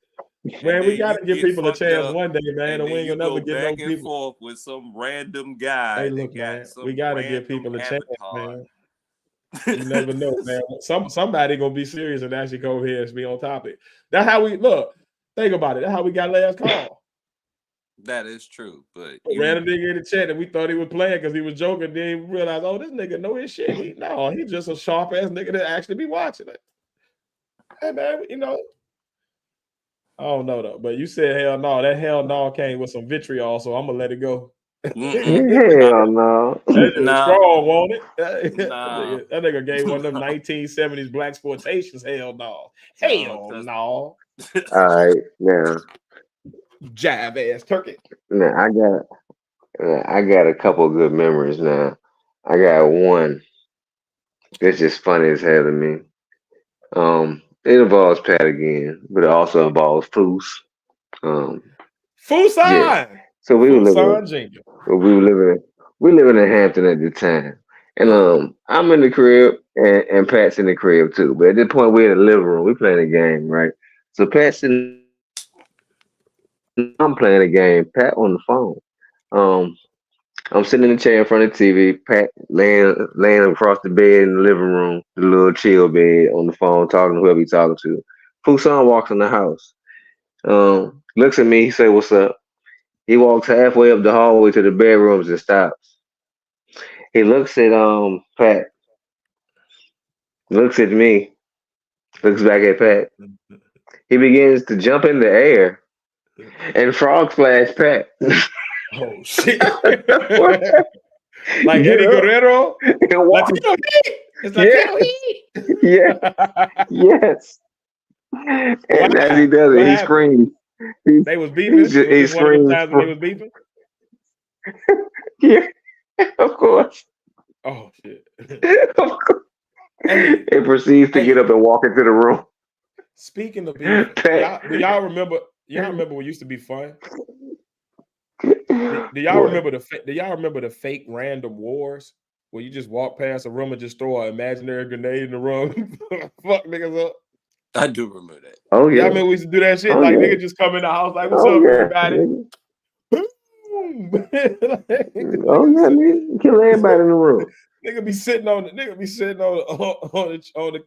Man, we gotta give people a chance one day, man, and we ain't gonna never get no people forth with some random guy. Hey, look, man, we gotta give people a chance, man. You never know, man. Somebody gonna be serious and actually go here and be on topic. That's how we look. Think about it. That's how we got last call. That is true, but Ran a nigga in the chat and we thought he was playing because he was joking. Then we realized, oh, this nigga know his shit. He's just a sharp ass nigga that actually be watching it. Hey man, I don't know though. But you said hell no. That hell no came with some vitriol, so I'm gonna let it go. Hell no. That is Nah. strong, won't it? Nah. That nigga gave one of them 1970s black exploitations. Hell no. Hell no. All right, now Jive ass turkey. I got a couple of good memories now. I got one that's just funny as hell to me. It involves Pat again, but it also involves Foose. Um, yeah. Fusan. So Fusan Jr. we living in Hampton at the time. And I'm in the crib and Pat's in the crib too. But at this point we're in the living room, we playing a game, right? So Pat's in I'm playing a game, Pat on the phone. Um I'm sitting in the chair in front of the TV, Pat laying across the bed in the living room, the little chill bed on the phone, talking to whoever he's talking to. Fusan walks in the house. Looks at me, he say, "What's up?" He walks halfway up the hallway to the bedrooms and stops. He looks at Pat, looks at me, looks back at Pat. He begins to jump in the air and frog splash Pat. Oh shit. Like Get Eddie up Guerrero. and walk. Latino Heat. It's Latino Yeah. Heat. Yes. And as he does What it, he happened? screams. They was beefing. It was He just one of them screams. times when they was beefing. Yeah, of course. Oh shit. Of course. Hey, He proceeds to get up and walk into the room. Speaking of beefing, Pat. y'all remember? Y'all remember what used to be fun? Do y'all What? remember the fake random wars where you just walk past a room and just throw an imaginary grenade in the room, fuck niggas up? I do remember that. Oh Y'all yeah. remember we used to do that shit? Oh Like yeah. nigga just come in the house like, "What's Oh up, yeah. everybody?" Nigga. Boom. Oh yeah, nigga. Kill everybody in the room. Nigga be sitting on the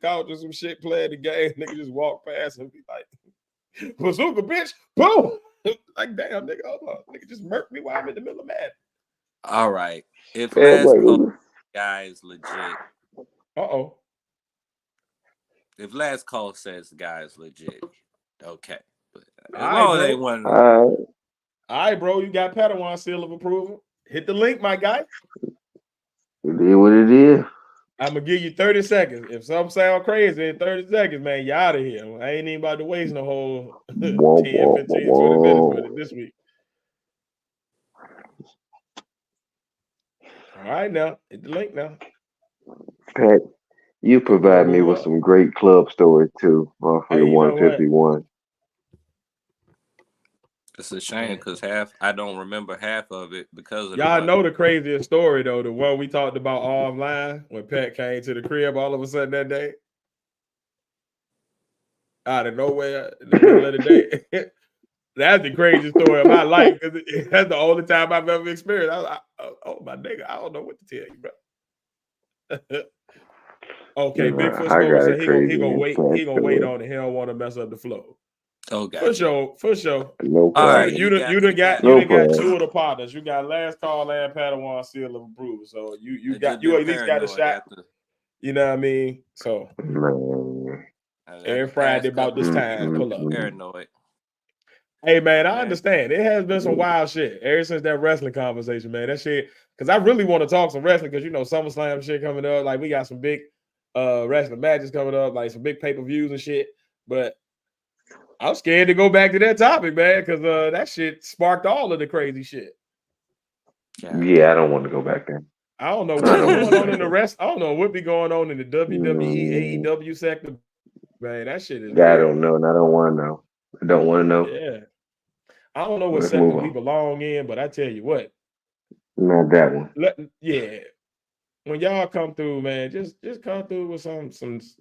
couch or some shit playing the game. Nigga just walk past and be like, "Bazooka, bitch!" Boom. Like damn, nigga, hold on. Nigga just murked me while I'm in the middle of mad. All right. If Man, last call wait. guy is legit, Uh-oh. if last call says the guy is legit, okay. But as All right, long as bro. they want All All right, bro. You got Padawan seal of approval. Hit the link, my guy. right. It is what it is. I'm gonna give you 30 seconds. If something sound crazy in 30 seconds, man, you out of here. I ain't even about to waste no whole 10, 15, 20 minutes with it this week. All right, now. Hit the link now. Pat, you provide me with What? some great club stories too, for the Hey, you know what? 151. it's a shame because I don't remember half of it because of Y'all know the craziest story, though, the one we talked about offline when Pat came to the crib all of a sudden that day. Out of nowhere, in the middle of the day. That's the craziest story of my life because that's the only time I've ever experienced. I was like, oh, my nigga, I don't know what to tell you, bro. Okay, Bigfoot I Smoker got said a he crazy gonna wait. He gonna wait story. on it. He don't want to mess up the flow. Oh, gotcha. For sure. No All problem. right. You done got No two problem. of the partners. You got last call and Padawan seal of approval. So you Just at been least got a paranoid shot. You know what I mean? So Man. every Friday about this time, pull up. Paranoid. Hey man, I understand. It has been some wild shit ever since that wrestling conversation, man. That shit, because I really want to talk some wrestling because SummerSlam shit coming up. Like we got some big wrestling matches coming up, like some big pay-per-views and shit. But I'm scared to go back to that topic, man, because that shit sparked all of the crazy shit. Yeah, I don't want to go back there. I don't know what's going on in the rest. I don't know what be going on in the WWE, AEW sector. Man, that shit is I weird. don't know, and I don't want to know. I don't want to know. Yeah. I don't know what Let's sector move we on. belong in, but I tell you what. Not that one. When y'all come through, man, just come through with some.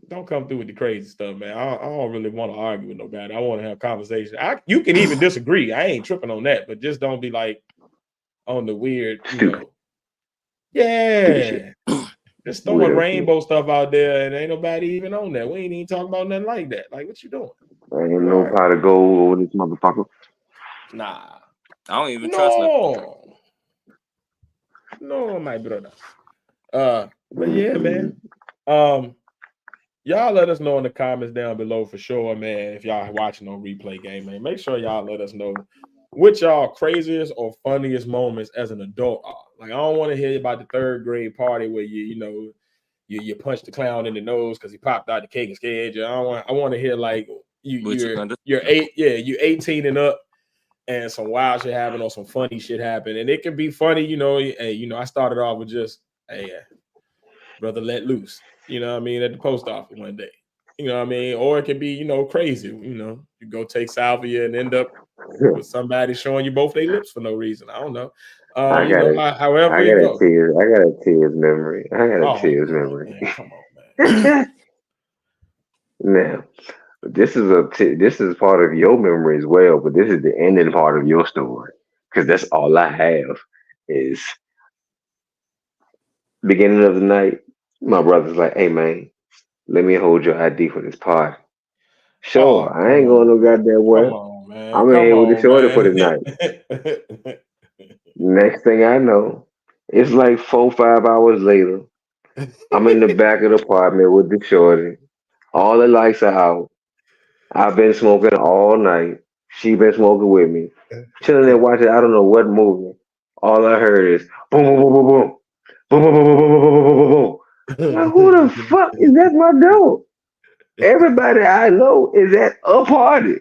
Don't come through with the crazy stuff, man. I don't really want to argue with nobody. I want to have conversation. You can even disagree. I ain't tripping on that, but just don't be like on the weird, Stupid. Yeah. Just throwing Real shit. rainbow stuff out there, and ain't nobody even on that. We ain't even talking about nothing like that. Like, what you doing? Ain't You no all right? pot of gold over this motherfucker. Nah, I don't even trust nothing. no, my brother. But yeah, man. Y'all let us know in the comments down below for sure, man. If y'all watching on replay game, man, make sure y'all let us know what y'all craziest or funniest moments as an adult are. Like, I don't want to hear about the third grade party where you punched the clown in the nose because he popped out the cake and scared you. I want to hear like you're 18 and up, and some wild shit happen or some funny shit happen, and it can be funny, Hey, I started off with just, hey, brother, let loose. You know what I mean? At the post office one day. You know what I mean? Or it could be, crazy. You go take salvia and end up with somebody showing you both their lips for no reason. I don't know. I got a, However it goes. I got a tears memory. I got a Oh, tears no, memory. man. Come on, man. Now, this is part of your memory as well, but this is the ending part of your story because that's all I have is beginning of the night. My brother's like, "Hey man, let me hold your ID for this party." Sure, Oh, I come ain't going on, no man. goddamn Come well. on, man. I'm in Come here with the on, shorty for the night. man. Next thing I know, it's like 4, 5 hours later. I'm in the back of the apartment with the shorty. All the lights are out. I've been smoking all night. She been smoking with me. Chilling there watching I don't know what movie. All I heard is boom boom boom boom boom. Boom boom boom boom boom boom boom boom boom boom. I'm like, who the fuck is that my dog? Everybody I know is at a party.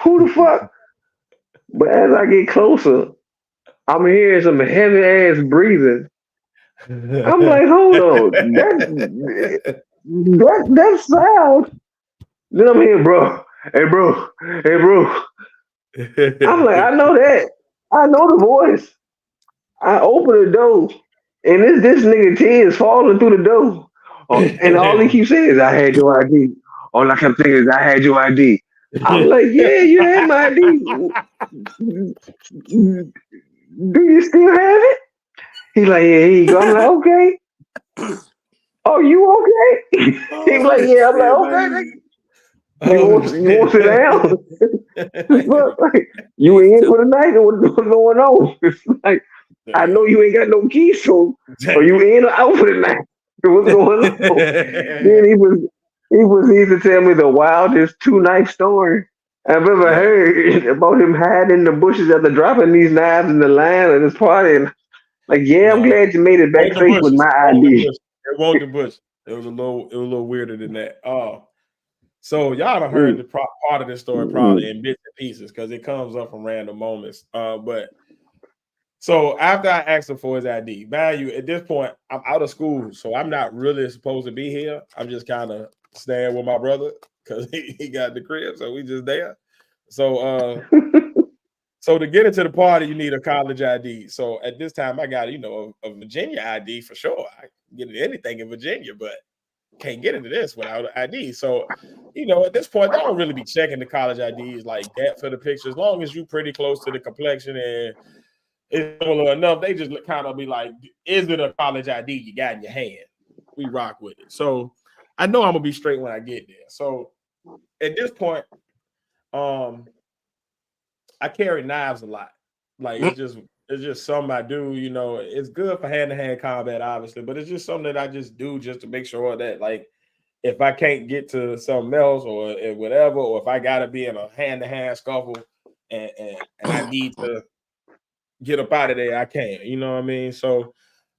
Who the fuck? But as I get closer, I'm hearing some heavy ass breathing. I'm like, hold on. That sound. Then I'm here, bro. Hey bro. Hey bro. I'm like, I know that. I know the voice. I open the door, and this nigga tears falling through the door. Oh, and all he keeps saying is, "I had your ID." All I kept thinking is, "I had your ID." I'm like, "Yeah, you had my ID. Do you still have it?" He's like, "Yeah, here you go." I'm like, "Okay." "Oh, you okay?" He's like, Oh "Yeah." I'm like, shit, "Okay." man. Oh You want to sit down? shit. Fuck, like, you He's in too for the night or what's going on? It's like, I know Damn. you ain't got no keys, so are you Damn. in or out for the night? What's going on? Then he was easy to tell me the wildest 2 night story I've ever Yeah. heard about him hiding in the bushes after dropping these knives in the line at his party. And like, yeah, I'm No. glad you made it back Won't the safe with bushes. my Won't the ID. bush. It won't the bush. It was a little weirder than that. Oh. So y'all done heard Mm, the part of this story probably mm. in bits and pieces because it comes up from random moments. But so after I asked him for his ID, value at this point, I'm out of school, so I'm not really supposed to be here. I'm just kind of staying with my brother because he got the crib, so we just there. So so to get into the party, you need a college ID. So at this time, I got a Virginia ID for sure. I can get into anything in Virginia, but can't get into this without an ID. So at this point, they don't really be checking the college IDs like that for the picture. As long as you pretty close to the complexion and it's similar enough, they just kind of be like, "Is it a college ID you got in your hand?" We rock with it. So I know I'm gonna be straight when I get there. So at this point, um, I carry knives a lot. Like it's just something I do. It's good for hand to hand combat, obviously, but it's just something that I just do just to make sure that like if I can't get to something else or whatever, or if I gotta be in a hand to hand scuffle and I need to get up out of there, I can. You know what I mean? So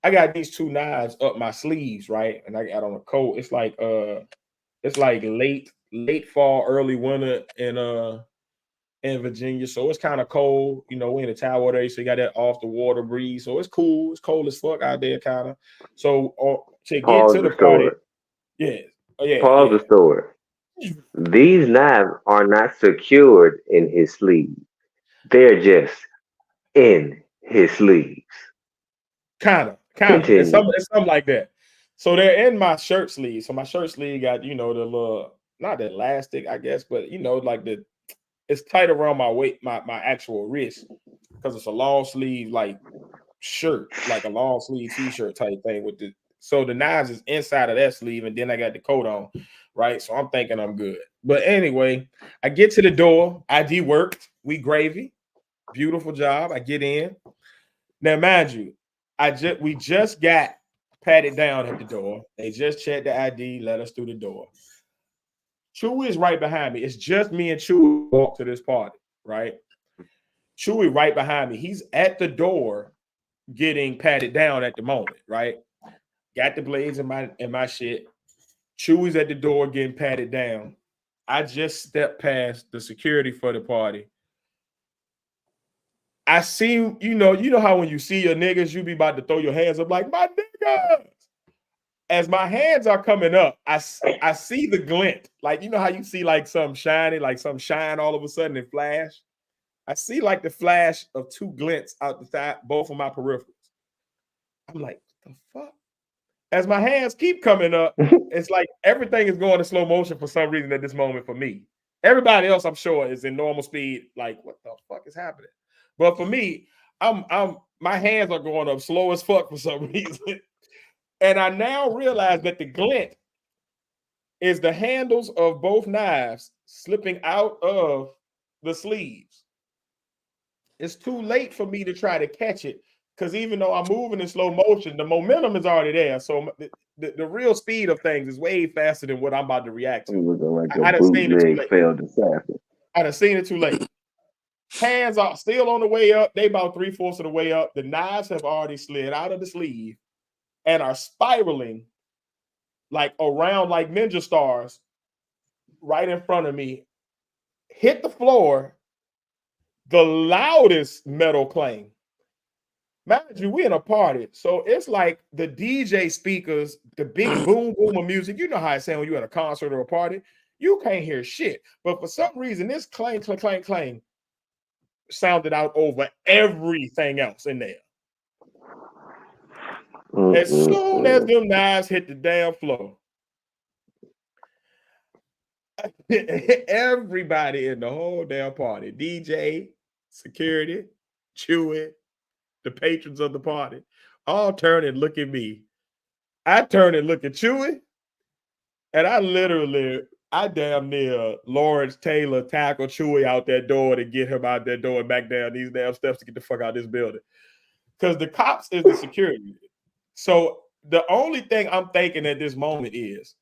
I got these two knives up my sleeves, right? And I got on a coat. It's like late fall, early winter in Virginia. So it's kind of cold. We in the tower there, so you got that off the water breeze. So it's cool. It's cold as fuck out there, kind of. So to get Pause to the the party, story. yeah. Oh, yeah, Pause yeah. the story. These knives are not secured in his sleeve. They're just in his sleeves. Kind of. It's Continue. something. It's something like that. So they're in my shirt sleeve. So my shirt sleeve got the little not the elastic, I guess, but like it's tight around my weight, my actual wrist, because it's a long sleeve like shirt, like a long sleeve t-shirt type thing with So the knives is inside of that sleeve, and then I got the coat on, right? So I'm thinking I'm good. But anyway, I get to the door. ID worked. We gravy. Beautiful job. I get in. Now, mind you, we just got patted down at the door. They just checked the ID, let us through the door. Chewy is right behind me. It's just me and Chewy walk to this party, right? Chewy right behind me. He's at the door getting patted down at the moment, right? Got the blades in my shit. Chewy's at the door getting patted down. I just stepped past the security for the party. I see, you know how when you see your niggas, you be about to throw your hands up like, my niggas. As my hands are coming up, I see the glint. Like, you know how you see like some shiny, like some shine all of a sudden and flash? I see like the flash of two glints out the side, both of my peripherals. I'm like, what the fuck? As my hands keep coming up, it's like everything is going in slow motion for some reason at this moment for me. Everybody else, I'm sure, is in normal speed. Like, what the fuck is happening? But for me, I'm my hands are going up slow as fuck for some reason. And I now realize that the glint is the handles of both knives slipping out of the sleeves. It's too late for me to try to catch it because even though I'm moving in slow motion, the momentum is already there. So the real speed of things is way faster than what I'm about to react to. It was like I a done seen it too bootleg late. failed assassin. I done seen it too late. Hands are still on the way up. They about 3/4 of the way up. The knives have already slid out of the sleeve and are spiraling like around like ninja stars right in front of me. Hit the floor. The loudest metal clang. Mind you, we in a party, so it's like the DJ speakers, the big boom boom of music. You know how it sounds when you're at a concert or a party. You can't hear shit, but for some reason, this clang, clang, clang, clang sounded out over everything else in there. As soon as them knives hit the damn floor, everybody in the whole damn party, DJ, security, Chewy, the patrons of the party, all turn and look at me. I turn and look at Chewy, and I damn near Lawrence Taylor tackle Chewy out that door to get him out that door and back down these damn steps to get the fuck out of this building. Because the cops is the security. So the only thing I'm thinking at this moment is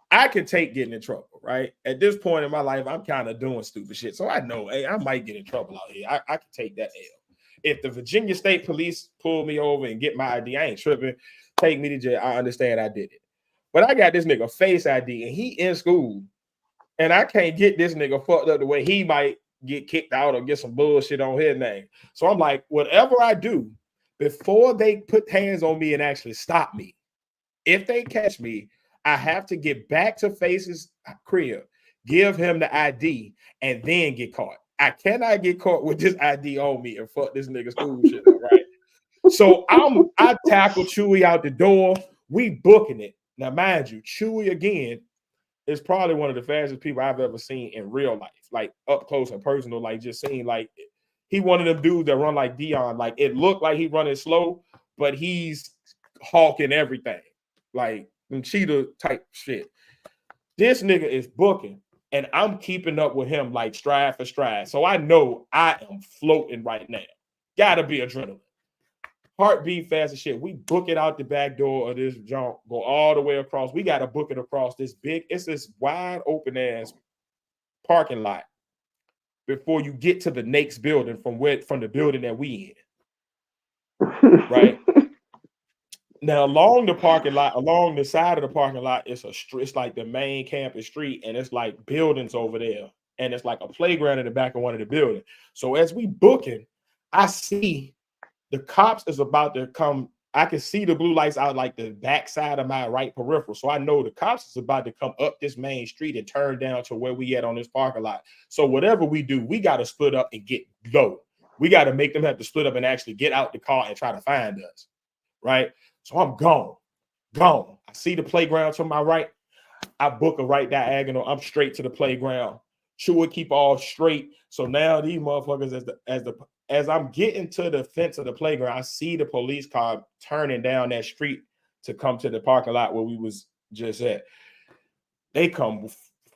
I can take getting in trouble, right? At this point in my life, I'm kind of doing stupid shit. So I know, hey, I might get in trouble out here. I can take that L. If the Virginia State Police pull me over and get my ID, I ain't tripping. Take me to jail. I understand I did it. But I got this nigga face ID and he in school. And I can't get this nigga fucked up the way he might get kicked out or get some bullshit on his name. So I'm like, whatever I do, before they put hands on me and actually stop me, if they catch me, I have to get back to Face's crib, give him the ID, and then get caught. I cannot get caught with this ID on me and fuck this nigga school shit up, right? So I tackle Chewy out the door. We booking it. Now, mind you, Chewy again is probably one of the fastest people I've ever seen in real life, like up close and personal, like just seeing like he one of them dudes that run like Dion. Like it looked like he running slow, but he's hawking everything. Like cheetah type shit. This nigga is booking, and I'm keeping up with him like stride for stride. So I know I am floating right now. Gotta be adrenaline. Heartbeat fast as shit. We book it out the back door of this junk, go all the way across. We gotta book it across this it's this wide open ass parking lot before you get to the next building from the building that we in. Right? Now, along the parking lot, along the side of the parking lot, it's like the main campus street, and it's like buildings over there, and it's like a playground in the back of one of the buildings. So as we booking, I see the cops is about to come. I can see the blue lights out like the back side of my right peripheral. So I know the cops is about to come up this main street and turn down to where we at on this parking lot. So whatever we do, we got to split up and get low. We got to make them have to split up and actually get out the car and try to find us. Right? So I'm gone. I see the playground to my right. I book a right diagonal. I'm straight to the playground. Sure, keep all straight. So now these motherfuckers, as I'm getting to the fence of the playground, I see the police car turning down that street to come to the parking lot where we was just at. They come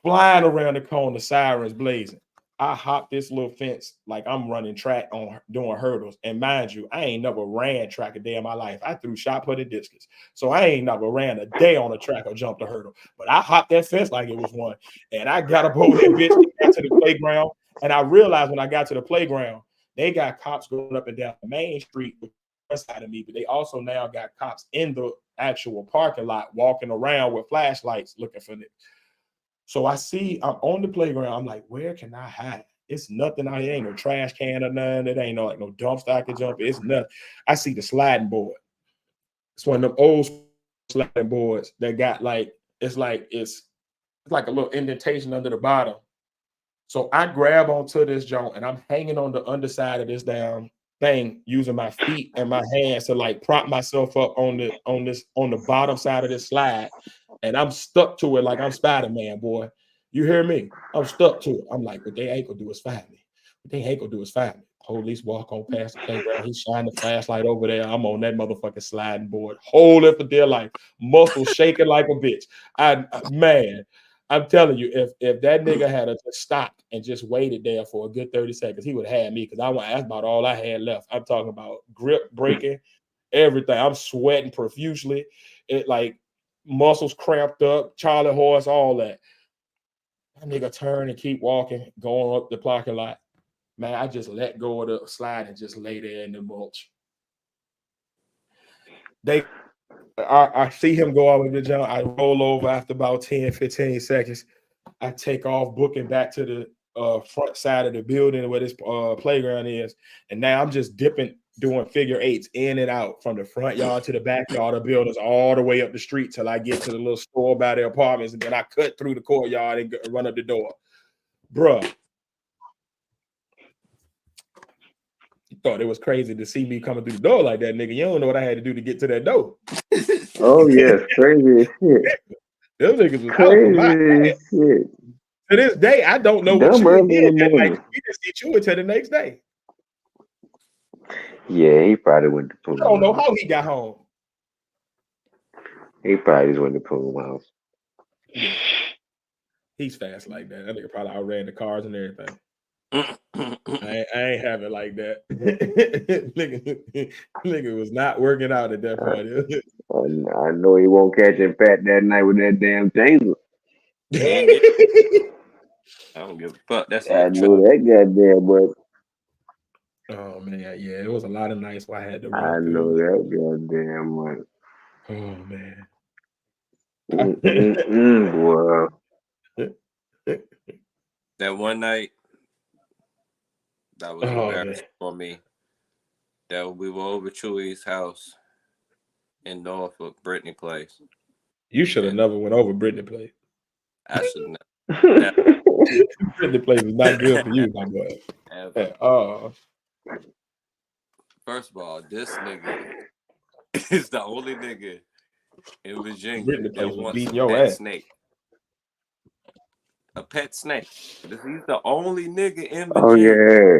flying around the corner, sirens blazing. I hopped this little fence like I'm running track on doing hurdles. And mind you, I ain't never ran track a day in my life. I threw shot put and discus. So I ain't never ran a day on a track or jumped a hurdle. But I hopped that fence like it was one. And I got up over that bitch and got to the playground. And I realized when I got to the playground, they got cops going up and down the main street side of me, but they also now got cops in the actual parking lot walking around with flashlights looking for it. So I'm on the playground. I'm like, where can I hide? It's nothing out here. Ain't no trash can or nothing. It ain't no like no dumpster I can jump. It's nothing. I see the sliding board. It's one of them old sliding boards that got like it's like a little indentation under the bottom. So I grab onto this joint and I'm hanging on the underside of this damn thing using my feet and my hands to like prop myself up on the bottom side of this slide. And I'm stuck to it like I'm Spider-Man, boy. You hear me? I'm stuck to it. I'm like, what they ain't gonna do is find me. What they ain't gonna do is find me. Police walk on past the playground. He shined the flashlight over there. I'm on that motherfucking sliding board, holding for dear life, muscles shaking like a bitch. Man, I'm telling you, if that nigga had just stopped and just waited there for a good 30 seconds, he would have had me because that's about all I had left. I'm talking about grip breaking, everything. I'm sweating profusely. It like muscles cramped up, Charlie horse, all that. That nigga turn and keep walking, going up the parking lot. Man, I just let go of the slide and just lay there in the mulch. I see him go out with the jump. I roll over after about 10, 15 seconds. I take off, booking back to the front side of the building where this playground is. And now I'm just doing figure eights in and out from the front yard to the backyard of buildings all the way up the street till I get to the little store by the apartments. And then I cut through the courtyard and run up the door. Bruh. You thought it was crazy to see me coming through the door like that, nigga. You don't know what I had to do to get to that door. Oh yes, crazy as shit. Those niggas was out for my Crazy ass. as shit. To this day, I don't know what Dumb Chewy early did in the that night. morning. We didn't see Chewy until the next day. Yeah, he probably went to I don't Poon know House. how he got home. He probably just went to Poon House. Yeah. He's fast like that. That nigga probably outran the cars and everything. I ain't have it like that. nigga was not working out at that point. I know he won't catch him fat that night with that damn taser. I don't give a fuck. That's I his know choice. that goddamn, but Oh man, yeah, it was a lot of nights where I had to run I know through. that goddamn one. Oh man. Boy. That one night, that was Oh man. embarrassing for me. That we were over Chewy's house in Norfolk, Brittany Place. You should have And never went over Brittany Place. I should not Brittany Place is not good for you, my boy. ever. Oh, First of all, this nigga is the only nigga in Virginia Brittany that Place was wants a beating your pet ass. snake. A pet snake. He's the only nigga in Oh Virginia yeah.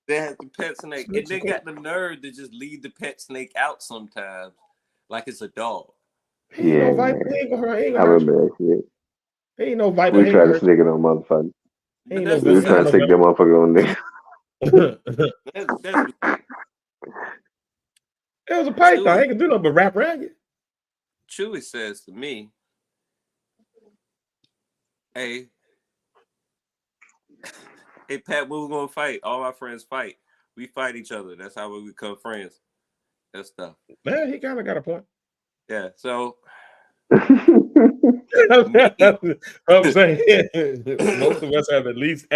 that has the pet snake. And they got the nerve to just leave the pet snake out sometimes like it's a dog. He ain't Yeah, no viper. man. He ain't gonna hurt. He ain't I gonna hurt you. remember that shit. He ain't no viper. We He ain't tried gonna to hurt sneak it on motherfucker. you. He But ain't no that's We were viper. He trying ain't to besides no stick that motherfucker on there. venom. that's It was a python. He Chewy. can do nothing but wrap around you. Chewy says to me, hey, hey Pat, we were gonna fight. All my friends fight. We fight each other. That's how we become friends. That stuff. Man, he kind of got a point. Yeah. So I'm me, saying most of us have at least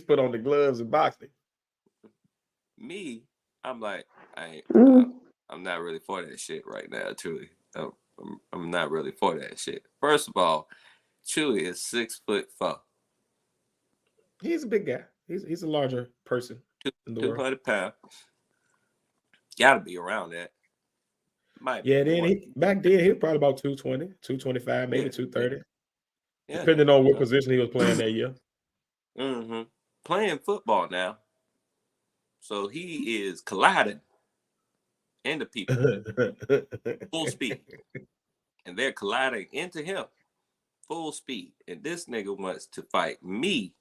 put on the gloves and boxing. me, I'm like, Mm. I'm not really for that shit right now, Chewy. I'm not really for that shit. First of all, Chewy is 6'4", He's a big guy. He's a larger person in the world. 200 pounds. Gotta be around that. Might be Yeah, then more. back then he was probably about 220, 225, maybe Yeah, 230, yeah. depending on what position he was playing that year. Mm-hmm. Playing football now, so he is colliding into people full speed. and they're colliding into him full speed. And this nigga wants to fight me,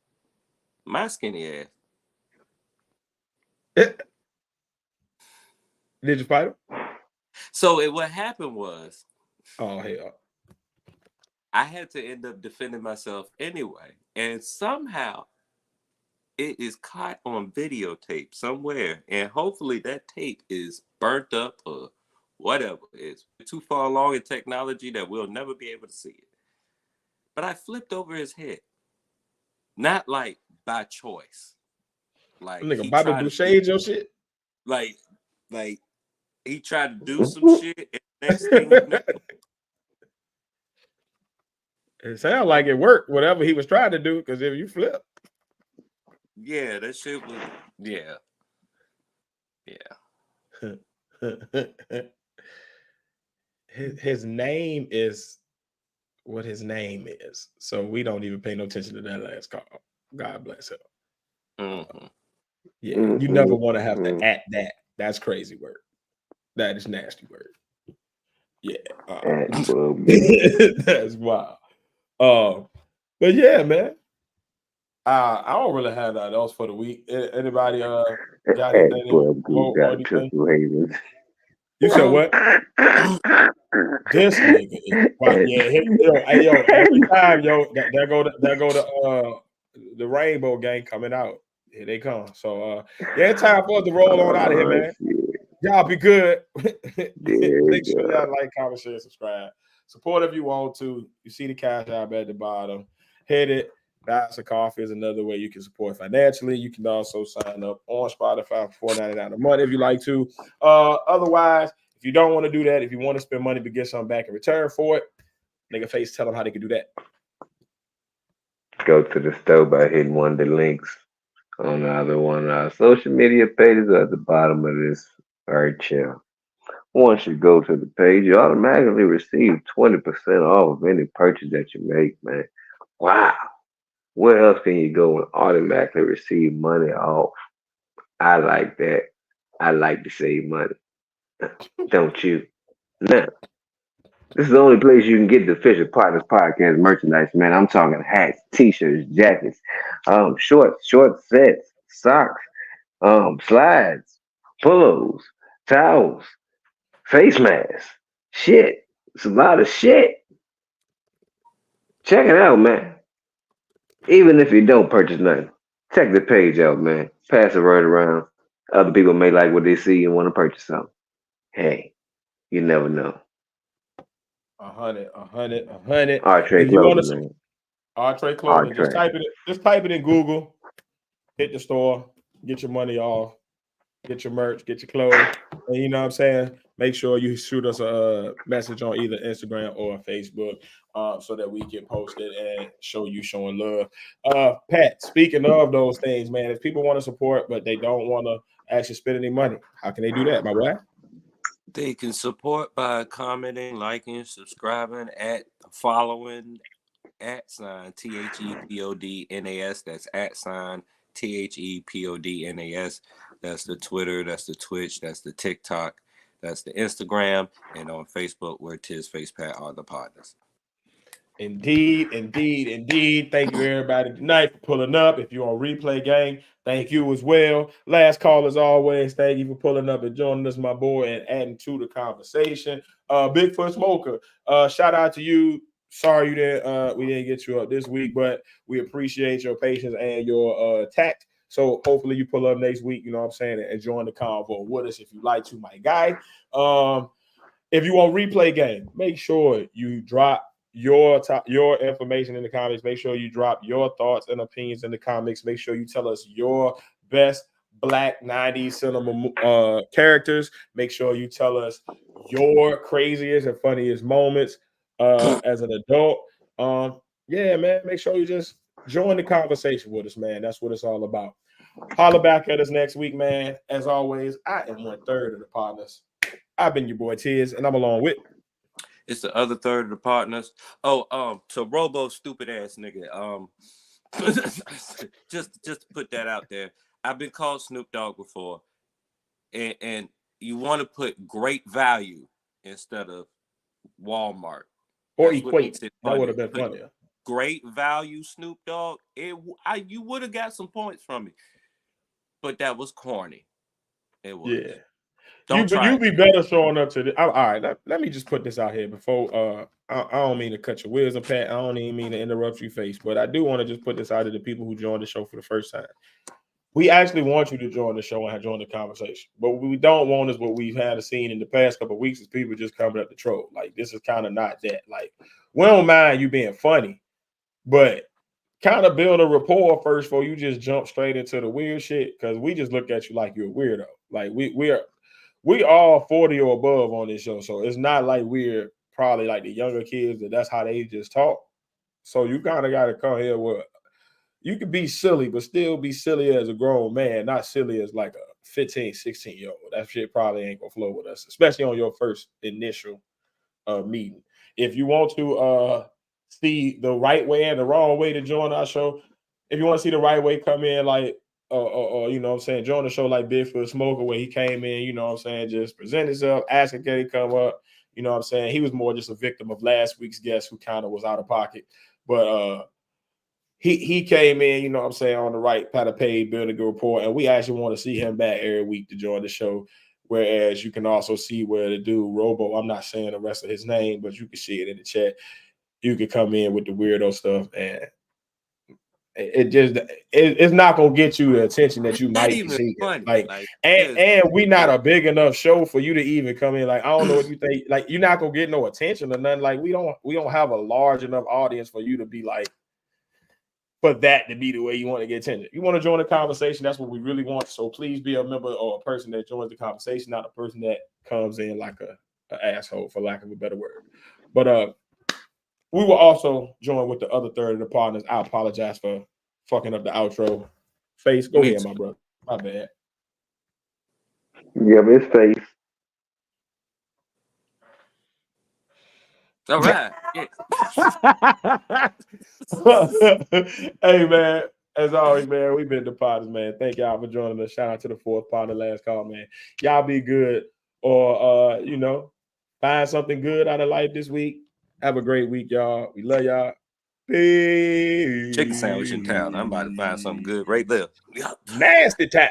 my skinny ass. Did you fight him? So what happened was, Oh hell. I had to end up defending myself anyway. And somehow it is caught on videotape somewhere. And hopefully that tape is burnt up or whatever. It's too far along in technology that we'll never be able to see it. But I flipped over his head. Not like by choice. Like Nigga, he Bobby tried to do, Boucher your shit. like he tried to do some shit. And next thing you know, It sounded like it worked, whatever he was trying to do, because if you flip. yeah, that shit was, yeah. his name is what his name is. So we don't even pay no attention to that last call. God bless him. Mm-hmm. Yeah, you never want to have to at that. That's crazy work. That is nasty work. Yeah. That's wild. But yeah, man. I don't really have that else for the week. Anybody got anything? Havens. You said what? This nigga is right. Yeah, yo, every time, there go the rainbow gang coming out. Here they come. So yeah, it's time for us to roll on out of here, man. Y'all be good. Make sure y'all like, comment, share, subscribe. Support if you want to. You see the cash app at the bottom. Hit it. Buy us a coffee is another way you can support financially. You can also sign up on Spotify for $4.99 a month if you like to. Otherwise, if you don't want to do that, if you want to spend money but get something back in return for it, nigga face, tell them how they can do that. Go to the store by hitting one of the links on either one of our social media pages at the bottom of this article. Once you go to the page, you automatically receive 20% off of any purchase that you make, man. Wow. Where else can you go and automatically receive money off? I like that. I like to save money. Don't you? Now, this is the only place you can get the official Podnas podcast merchandise, man. I'm talking hats, t-shirts, jackets, short sets, socks, slides, pillows, towels, face masks. Shit. It's a lot of shit. Check it out, man. Even if you don't purchase nothing, check the page out, man. Pass it right around. Other people may like what they see and want to purchase something. Hey, you never know. 100. Our trade If you want clothing, to man. Trade Our Clothing, just trade. type it in Google, hit the store, get your money off, get your merch, get your clothes. And you know what I'm saying? Make sure you shoot us a message on either Instagram or Facebook so that we can post it and show you showing love. Pat, speaking of those things, man, if people want to support but they don't want to actually spend any money, how can they do that, my boy? They can support by commenting, liking, subscribing, following @THEPODNAS. That's @THEPODNAS. That's the Twitter, that's the Twitch, that's the TikTok, that's the Instagram, and on Facebook, where Tiz Face Pat are the partners. Indeed. Thank you, everybody, tonight for pulling up. If you're on replay, gang, thank you as well. Last call, as always, thank you for pulling up and joining us, my boy, and adding to the conversation. Bigfoot Smoker, shout out to you. Sorry we didn't get you up this week, but we appreciate your patience and your tact. So hopefully you pull up next week, you know what I'm saying, and join the convo with us if you like to, my guy. If you want replay game, make sure you drop your information in the comments. Make sure you drop your thoughts and opinions in the comments. Make sure you tell us your best Black 90s cinema characters. Make sure you tell us your craziest and funniest moments as an adult. Yeah, man, make sure you just join the conversation with us, man. That's what it's all about. Holler back at us next week, man. As always, I am 1/3 of the Podnas. I've been your boy Tiz, and I'm along with. It's the other third of the partners. Oh, to Robo stupid ass nigga. Just to put that out there. I've been called Snoop Dogg before, and you want to put great value instead of Walmart. Or That's what Equate. makes it That would funny. have been Put funnier. Great Value Snoop Dogg. You would have got some points from me, but that was corny. It was. Yeah. Don't try You it. be better showing up to the. All right, let me just put this out here before. I don't mean to cut your wisdom, Pat. I don't even mean to interrupt your face, but I do want to just put this out to the people who joined the show for the first time. We actually want you to join the show and join the conversation. But what we don't want is what we've had seen in the past couple of weeks is people just coming up to troll. Like, this is kind of not that. Like, we don't mind you being funny, but kind of build a rapport first before you just jump straight into the weird shit. Because we just look at you like you're a weirdo. Like, we all 40 or above on this show. So it's not like we're probably like the younger kids that's how they just talk. So you kind of got to come here with, you can be silly, but still be silly as a grown man, not silly as like a 15, 16-year-old. That shit probably ain't gonna flow with us, especially on your first initial meeting. If you want to see the right way and the wrong way to join our show, if you want to see the right way, come in like you know what I'm saying, join the show like Bigfoot Smoker, where he came in, you know what I'm saying, just present himself, asking can he come up, you know what I'm saying. He was more just a victim of last week's guest who kind of was out of pocket. But he came in, you know what I'm saying, on the right kind of paid, building a good rapport, and we actually want to see him back every week to join the show. Whereas you can also see where the dude Robo, I'm not saying the rest of his name, but you can see it in the chat. You can come in with the weirdo stuff, and it's not gonna get you the attention that you It's not might be even seeking. funny. Like, Like, and we not a big enough show for you to even come in. Like, I don't know what you think. Like, you're not gonna get no attention or nothing. Like, we don't have a large enough audience for you to be like, for that to be the way you want to get attention. You want to join the conversation, that's what we really want. So please be a member or a person that joins the conversation, not a person that comes in like a asshole, for lack of a better word. But we will also join with the other third of the partners. I apologize for fucking up the outro. Face, go ahead, my brother. My bad. Yeah, but it's face. all right. Yeah. Hey, man, as always, man, we've been the Potters, man. Thank y'all for joining us. Shout out to the fourth partner, last call, man. Y'all be good, or you know, find something good out of life this week. Have a great week, y'all. We love y'all. Peace. Chicken sandwich in town. I'm about to find something good right there. Nasty time.